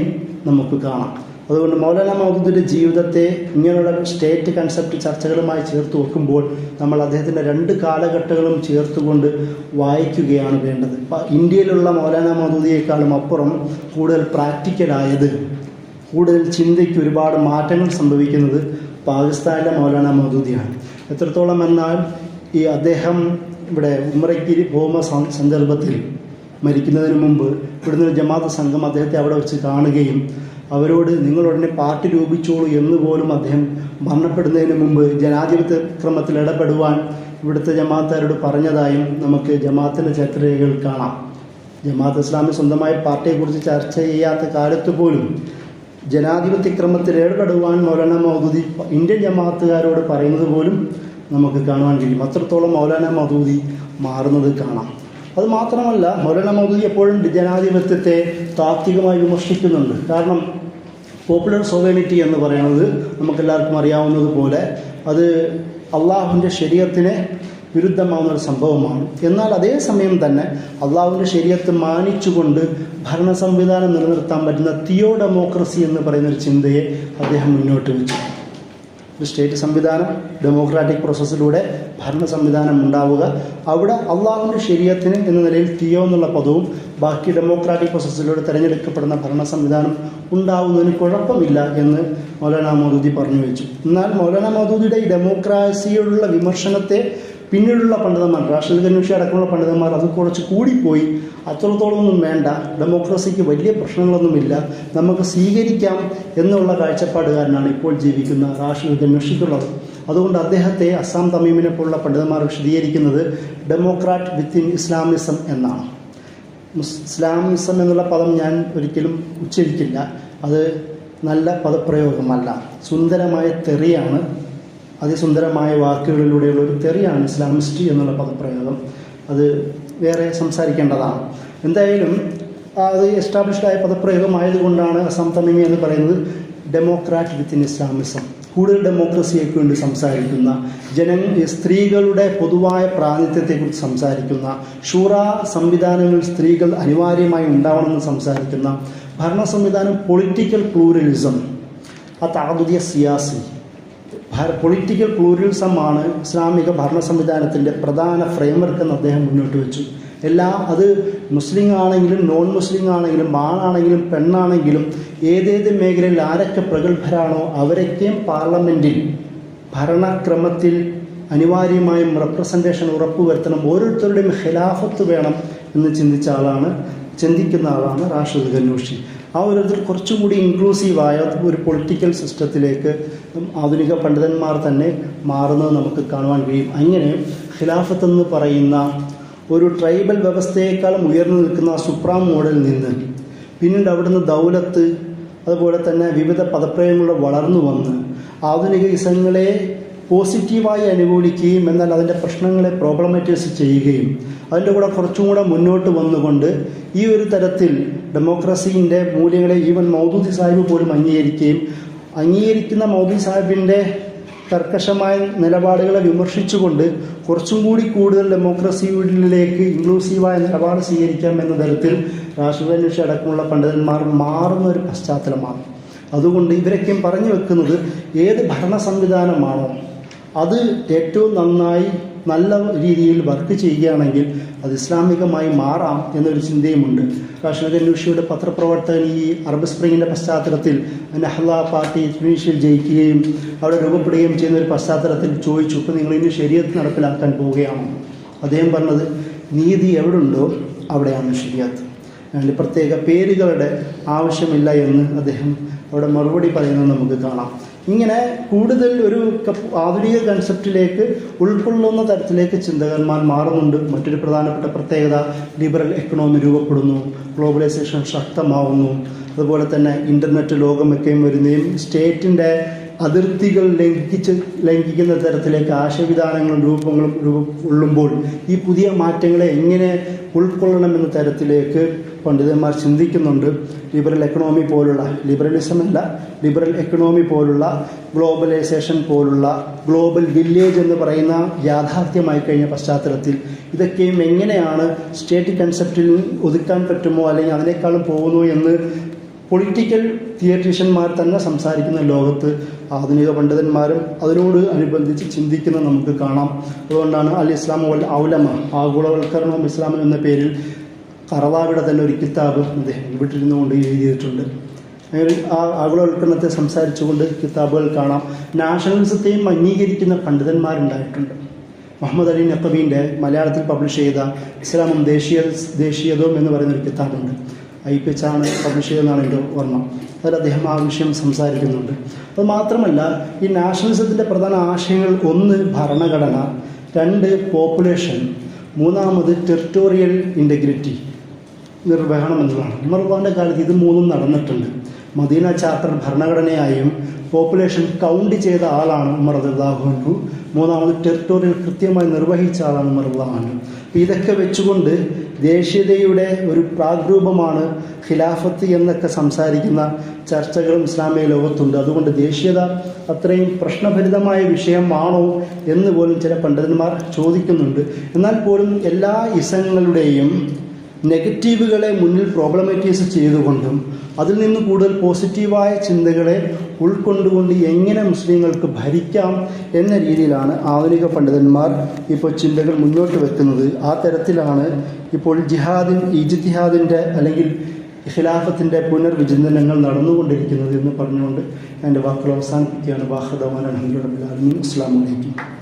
നമുക്ക് കാണാം. അതുകൊണ്ട് മൗലാന മൗദൂദിൻ്റെ ജീവിതത്തെ ഇങ്ങനെയുള്ള സ്റ്റേറ്റ് കൺസെപ്റ്റ് ചർച്ചകളുമായി ചേർത്ത് വെക്കുമ്പോൾ നമ്മൾ അദ്ദേഹത്തിൻ്റെ രണ്ട് കാലഘട്ടങ്ങളും ചേർത്തുകൊണ്ട് വായിക്കുകയാണ് വേണ്ടത്. ഇന്ത്യയിലുള്ള മൗലാന മൗദൂദിയേക്കാളും അപ്പുറം കൂടുതൽ പ്രാക്ടിക്കലായത്, കൂടുതൽ ചിന്തയ്ക്ക് ഒരുപാട് മാറ്റങ്ങൾ സംഭവിക്കുന്നത് പാകിസ്ഥാനിലെ മൗലാന മൗദൂദിയാണ്. എത്രത്തോളം എന്നാൽ അദ്ദേഹം ഇവിടെ ഉംറയ്ക്ക് പോകുന്ന സന്ദർഭത്തിൽ മരിക്കുന്നതിന് മുമ്പ് ഇവിടുന്ന് ഒരു ജമാഅത്ത് സംഘം അദ്ദേഹത്തെ അവിടെ വെച്ച് കാണുകയും അവരോട് നിങ്ങൾ ഉടനെ പാർട്ടി രൂപിച്ചോളൂ എന്ന് പോലും അദ്ദേഹം മരണപ്പെടുന്നതിന് മുമ്പ് ജനാധിപത്യ ക്രമത്തിൽ ഇടപെടുവാൻ ഇവിടുത്തെ ജമാഅത്തുകാരോട് പറഞ്ഞതായും നമുക്ക് ജമാഅത്തിൻ്റെ ചരിത്രരേഖകൾ കാണാം. ജമാഅത്ത് ഇസ്ലാമി സ്വന്തമായി പാർട്ടിയെക്കുറിച്ച് ചർച്ച ചെയ്യാത്ത കാലത്ത് പോലും ജനാധിപത്യ ക്രമത്തിൽ ഇടപെടുവാൻ മൗലാന മൗദൂദി ഇന്ത്യൻ ജമാഅത്തുകാരോട് പറയുന്നത് പോലും നമുക്ക് കാണുവാൻ കഴിയും. അത്രത്തോളം മൗലാന മൗദൂദി മാറുന്നത് കാണാം. അതുമാത്രമല്ല, മൗലാന മൗദൂദി എപ്പോഴും ജനാധിപത്യത്തെ താത്വികമായി വിമർശിക്കുന്നുണ്ട്. കാരണം പോപ്പുലർ സോവറിനിറ്റി എന്ന് പറയുന്നത് നമുക്കെല്ലാവർക്കും അറിയാവുന്നതുപോലെ അത് അള്ളാഹുവിൻ്റെ ശരീഅത്തിനെ വിരുദ്ധമാവുന്ന ഒരു സംഭവമാണ്. എന്നാൽ അതേസമയം തന്നെ അള്ളാഹുവിൻ്റെ ശരീഅത്ത് മാനിച്ചുകൊണ്ട് ഭരണ സംവിധാനം നിലനിർത്താൻ പറ്റുന്ന തിയോ ഡെമോക്രസി എന്ന് പറയുന്നൊരു ചിന്തയെ അദ്ദേഹം മുന്നോട്ട് വെച്ചു. ഒരു സ്റ്റേറ്റ് സംവിധാനം, ഡെമോക്രാറ്റിക് പ്രോസസ്സിലൂടെ ഭരണ സംവിധാനം ഉണ്ടാവുക, അവിടെ അള്ളാഹുവിൻ്റെ ശരീഅത്തിന് എന്ന നിലയിൽ തിയോ എന്നുള്ള പദവും ബാക്കി ഡെമോക്രാറ്റിക് പ്രോസസ്സിലൂടെ തിരഞ്ഞെടുക്കപ്പെടുന്ന ഭരണ സംവിധാനം ഉണ്ടാവുന്നതിന് കുഴപ്പമില്ല എന്ന് മൗലാന മൗദൂദി പറഞ്ഞു വെച്ചു. എന്നാൽ മൗലാന മൗദൂദിയുടെ ഈ ഡെമോക്രാസിയോടുള്ള വിമർശനത്തെ പിന്നീടുള്ള പണ്ഡിതന്മാർ, റാഷിദ് ഗന്നൂഷി അടക്കമുള്ള പണ്ഡിതന്മാർ അത് കുറച്ച് കൂടിപ്പോയി, അത്രത്തോളമൊന്നും വേണ്ട, ഡെമോക്രസിക്ക് വലിയ പ്രശ്നങ്ങളൊന്നുമില്ല, നമുക്ക് സ്വീകരിക്കാം എന്നുള്ള കാഴ്ചപ്പാടുകാരനാണ് ഇപ്പോൾ ജീവിക്കുന്ന റാഷിദ് ഗന്നൂഷിക്കുള്ളത്. അതുകൊണ്ട് അദ്ദേഹത്തെ അസ്സാം തമീമിനെ പോലുള്ള പണ്ഡിതന്മാർ വിശദീകരിക്കുന്നത് ഡെമോക്രാറ്റ് വിത്തിൻ ഇസ്ലാമിസം എന്നാണ്. ഇസ്ലാമിസം എന്നുള്ള പദം ഞാൻ ഒരിക്കലും ഉച്ചരിക്കില്ല, അത് നല്ല പദപ്രയോഗമല്ല, സുന്ദരമായ തെറിയാണ്, അതിസുന്ദരമായ വാക്കുകളിലൂടെയുള്ള ഒരു തെറിയാണ് ഇസ്ലാമിസ്റ്റ് എന്നുള്ള പദപ്രയോഗം. അത് വേറെ സംസാരിക്കേണ്ടതാണ്. എന്തായാലും അത് എസ്റ്റാബ്ലിഷ്ഡായ പദപ്രയോഗമായതുകൊണ്ടാണ് അസ്സാം തമീമി എന്ന് പറയുന്നത് ഡെമോക്രാറ്റ് വിത്തിൻ ഇസ്ലാമിസം. കൂടുതൽ ഡെമോക്രസിയൊക്കെ വേണ്ടി സംസാരിക്കുന്ന, സ്ത്രീകളുടെ പൊതുവായ പ്രാതിനിധ്യത്തെക്കുറിച്ച് സംസാരിക്കുന്ന, ഷൂറ സംവിധാനങ്ങളിൽ സ്ത്രീകൾ അനിവാര്യമായി ഉണ്ടാവണമെന്ന് സംസാരിക്കുന്ന, ഭരണ സംവിധാനം പൊളിറ്റിക്കൽ പ്ലൂറലിസം, തഅദ്ദുദിയ സിയാസി, പൊളിറ്റിക്കൽ പ്ലൂറലിസമാണ് ഇസ്ലാമിക ഭരണ സംവിധാനത്തിൻ്റെ പ്രധാന ഫ്രെയിംവർക്ക് എന്ന് അദ്ദേഹം മുന്നോട്ട് വെച്ചു. അത് മുസ്ലിം ആണെങ്കിലും നോൺ മുസ്ലിം ആണെങ്കിലും ആണാണെങ്കിലും പെണ്ണാണെങ്കിലും ഏതേത് മേഖലയിൽ ആരൊക്കെ പ്രഗത്ഭരാണോ അവരൊക്കെയും പാർലമെൻറ്റിൽ ഭരണക്രമത്തിൽ അനിവാര്യമായും റെപ്രസെൻറ്റേഷൻ ഉറപ്പുവരുത്തണം, ഓരോരുത്തരുടെയും ഖിലാഫത്ത് വേണം എന്ന് ചിന്തിക്കുന്ന ആളാണ് റാഷിദ് ഖന്നൂഷി. ആ ഒരു ഇതിൽ കുറച്ചുകൂടി ഇൻക്ലൂസീവായ ഒരു പൊളിറ്റിക്കൽ സിസ്റ്റത്തിലേക്ക് ആധുനിക പണ്ഡിതന്മാർ തന്നെ മാറുന്നത് നമുക്ക് കാണുവാൻ കഴിയും. അങ്ങനെ ഖിലാഫത്ത് എന്ന് പറയുന്ന ഒരു ട്രൈബൽ വ്യവസ്ഥയേക്കാളും ഉയർന്നു നിൽക്കുന്ന സുപ്രാം മോഡലിൽ നിന്ന് പിന്നീട് അവിടുന്ന് ദൗലത്ത്, അതുപോലെ തന്നെ വിവിധ പദപ്രയോഗങ്ങൾ വളർന്നു വന്ന് ആധുനിക ഇസങ്ങളെ പോസിറ്റീവായി അനുകൂലിക്കുകയും എന്നാൽ അതിൻ്റെ പ്രശ്നങ്ങളെ പ്രോബ്ലമറ്റൈസ് ചെയ്യുകയും അതിൻ്റെ കൂടെ കുറച്ചും കൂടെ മുന്നോട്ട് വന്നുകൊണ്ട് ഈ ഒരു തരത്തിൽ ഡെമോക്രസീൻ്റെ മൂല്യങ്ങളെ ഈവൻ മൗദൂദി സാഹിബ് പോലും അംഗീകരിക്കുന്ന മൗദൂദി സാഹിബിൻ്റെ കർക്കശമായ നിലപാടുകളെ വിമർശിച്ചുകൊണ്ട് കുറച്ചും കൂടി കൂടുതൽ ഡെമോക്രസിയിലേക്ക് ഇൻക്ലൂസീവായ നിലപാട് സ്വീകരിക്കാം എന്ന തരത്തിൽ റാഷിദ് ഖന്നൂഷി അടക്കമുള്ള പണ്ഡിതന്മാർ മാറുന്ന ഒരു പശ്ചാത്തലമാണ്. അതുകൊണ്ട് ഇവരൊക്കെയും പറഞ്ഞു വെക്കുന്നത് ഏത് ഭരണ സംവിധാനമാണോ അത് ഏറ്റവും നന്നായി നല്ല രീതിയിൽ വർക്ക് ചെയ്യുകയാണെങ്കിൽ അത് ഇസ്ലാമികമായി മാറാം എന്നൊരു ചിന്തയുമുണ്ട്. റാഷിദ് ഖന്നൂഷിയുടെ പത്രപ്രവർത്തകൻ ഈ അറബ് സ്പ്രിങ്ങിൻ്റെ പശ്ചാത്തലത്തിൽ നഹ്ള പാർട്ടി ട്യൂണീഷ്യയിൽ ജയിക്കുകയും അവിടെ രൂപപ്പെടുകയും ചെയ്യുന്ന ഒരു പശ്ചാത്തലത്തിൽ ചോദിച്ചു, ഇപ്പോൾ നിങ്ങൾ ഇനി ശരീഅത്ത് നടപ്പിലാക്കാൻ പോവുകയാണോ? അദ്ദേഹം പറഞ്ഞത് നീതി എവിടെ ഉണ്ടോ അവിടെയാണ് ശരീഅത്ത്, അതിൻ്റെ പ്രത്യേക പേരുകളുടെ ആവശ്യമില്ല എന്ന് അദ്ദേഹം അവിടെ മറുപടി പറയുന്നത് നമുക്ക് കാണാം. ഇങ്ങനെ കൂടുതൽ ഒരു ആധുനിക കൺസെപ്റ്റിലേക്ക് ഉൾക്കൊള്ളുന്ന തരത്തിലേക്ക് ചിന്തകന്മാർ മാറുന്നുണ്ട്. മറ്റൊരു പ്രധാനപ്പെട്ട പ്രത്യേകത ലിബറൽ എക്കണോമി രൂപപ്പെടുന്നു, ഗ്ലോബലൈസേഷൻ ശക്തമാവുന്നു, അതുപോലെ തന്നെ ഇൻ്റർനെറ്റ് ലോകമൊക്കെയും വരുന്നതും സ്റ്റേറ്റിൻ്റെ അതിർത്തികൾ ലംഘിക്കുന്ന തരത്തിലേക്ക് ആശയവിധാനങ്ങളും രൂപങ്ങളും ഉള്ളുമ്പോൾ ഈ പുതിയ മാറ്റങ്ങളെ എങ്ങനെ ഉൾക്കൊള്ളണമെന്ന തരത്തിലേക്ക് പണ്ഡിതന്മാർ ചിന്തിക്കുന്നുണ്ട്. ലിബറൽ എക്കണോമി പോലുള്ള, ലിബറൽ എക്കണോമി പോലുള്ള, ഗ്ലോബലൈസേഷൻ പോലുള്ള, ഗ്ലോബൽ വില്ലേജ് എന്ന് പറയുന്ന യാഥാർത്ഥ്യമായി കഴിഞ്ഞ പശ്ചാത്തലത്തിൽ ഇതൊക്കെയും എങ്ങനെയാണ് സ്റ്റേറ്റ് കൺസെപ്റ്റിൽ ഒതുക്കാൻ പറ്റുമോ അല്ലെങ്കിൽ അതിനേക്കാളും പോകുന്നു എന്ന് പൊളിറ്റിക്കൽ തിയറ്റീഷ്യന്മാർ തന്നെ സംസാരിക്കുന്ന ലോകത്ത് ആധുനിക പണ്ഡിതന്മാരും അതിനോട് അനുബന്ധിച്ച് ചിന്തിക്കുന്നത് നമുക്ക് കാണാം. അതുകൊണ്ടാണ് അൽ ഇസ്ലാം വൽ ഔലമ, ആഗോളവൽക്കരണവും ഇസ്ലാമും എന്ന പേരിൽ കറവാവിയുടെ തന്നെ ഒരു കിതാബ് അദ്ദേഹം വിട്ടിരുന്നുകൊണ്ട് എഴുതിയിട്ടുണ്ട്. ആ ആഗോളവൽക്കരണത്തെ സംസാരിച്ചുകൊണ്ട് കിതാബുകൾ കാണാം. നാഷണലിസത്തെയും അംഗീകരിക്കുന്ന പണ്ഡിതന്മാരുണ്ടായിട്ടുണ്ട്. മുഹമ്മദ് അലി നഖബീൻ്റെ മലയാളത്തിൽ പബ്ലിഷ് ചെയ്ത ഇസ്ലാമും ദേശീയതവും എന്ന് പറയുന്നൊരു കിതാബുണ്ട്. ഐപ്പിച്ചാണ് പബ്ലിഷ് ചെയ്തതെന്നാണ് എൻ്റെ ഓർമ്മ. അതിൽ അദ്ദേഹം ആ വിഷയം സംസാരിക്കുന്നുണ്ട്. അത് മാത്രമല്ല ഈ നാഷണലിസത്തിൻ്റെ പ്രധാന ആശയങ്ങൾ 1 ഭരണഘടന, 2 പോപ്പുലേഷൻ, 3 ടെറിട്ടോറിയൽ ഇൻ്റഗ്രിറ്റി നിർവഹണം എന്നതാണ്. ഉമർ കാലത്ത് ഇത് 3 നടന്നിട്ടുണ്ട്. മദീന ചാർട്ടർ ഭരണഘടനയായും പോപ്പുലേഷൻ കൗണ്ട് ചെയ്ത ആളാണ് ഉമർ റളിയല്ലാഹു അൻഹു. 3 ടെറിട്ടോറിയൽ കൃത്യമായി നിർവഹിച്ച ആളാണ് ഉമർ റളിയല്ലാഹു അൻഹു. ഇതൊക്കെ വെച്ചുകൊണ്ട് ദേശീയതയുടെ ഒരു പ്രാഗ്രൂപമാണ് ഖിലാഫത്ത് എന്നൊക്കെ സംസാരിക്കുന്ന ചർച്ചകളും ഇസ്ലാമിക ലോകത്തുണ്ട്. അതുകൊണ്ട് ദേശീയത അത്രയും പ്രശ്നഭരിതമായ വിഷയമാണോ എന്ന് പോലും ചില പണ്ഡിതന്മാർ ചോദിക്കുന്നുണ്ട്. എന്നാൽ പോലും എല്ലാ ഇസങ്ങളുടെയും നെഗറ്റീവുകളെ മുന്നിൽ പ്രോബ്ലമറ്റൈസ് ചെയ്തുകൊണ്ടും അതിൽ നിന്ന് കൂടുതൽ പോസിറ്റീവായ ചിന്തകളെ ഉൾക്കൊണ്ടുകൊണ്ട് എങ്ങനെ മുസ്ലിങ്ങൾക്ക് ഭരിക്കാം എന്ന രീതിയിലാണ് ആധുനിക പണ്ഡിതന്മാർ ഇപ്പോൾ ചിന്തകൾ മുന്നോട്ട് വെക്കുന്നത്. ആ തരത്തിലാണ് ഇപ്പോൾ ഇജ്തിഹാദിൻ്റെ അല്ലെങ്കിൽ ഖിലാഫത്തിൻ്റെ പുനർവിചിന്തനങ്ങൾ നടന്നുകൊണ്ടിരിക്കുന്നത് എന്ന് പറഞ്ഞുകൊണ്ട് എൻ്റെ വാക്കുകൾ അവസാനിപ്പിക്കുകയാണ്. വാഹദവാൻ അൽഹംദുലില്ലാഹി റബ്ബിൽ ആലമീൻ. അസ്സലാമു അലൈക്കും.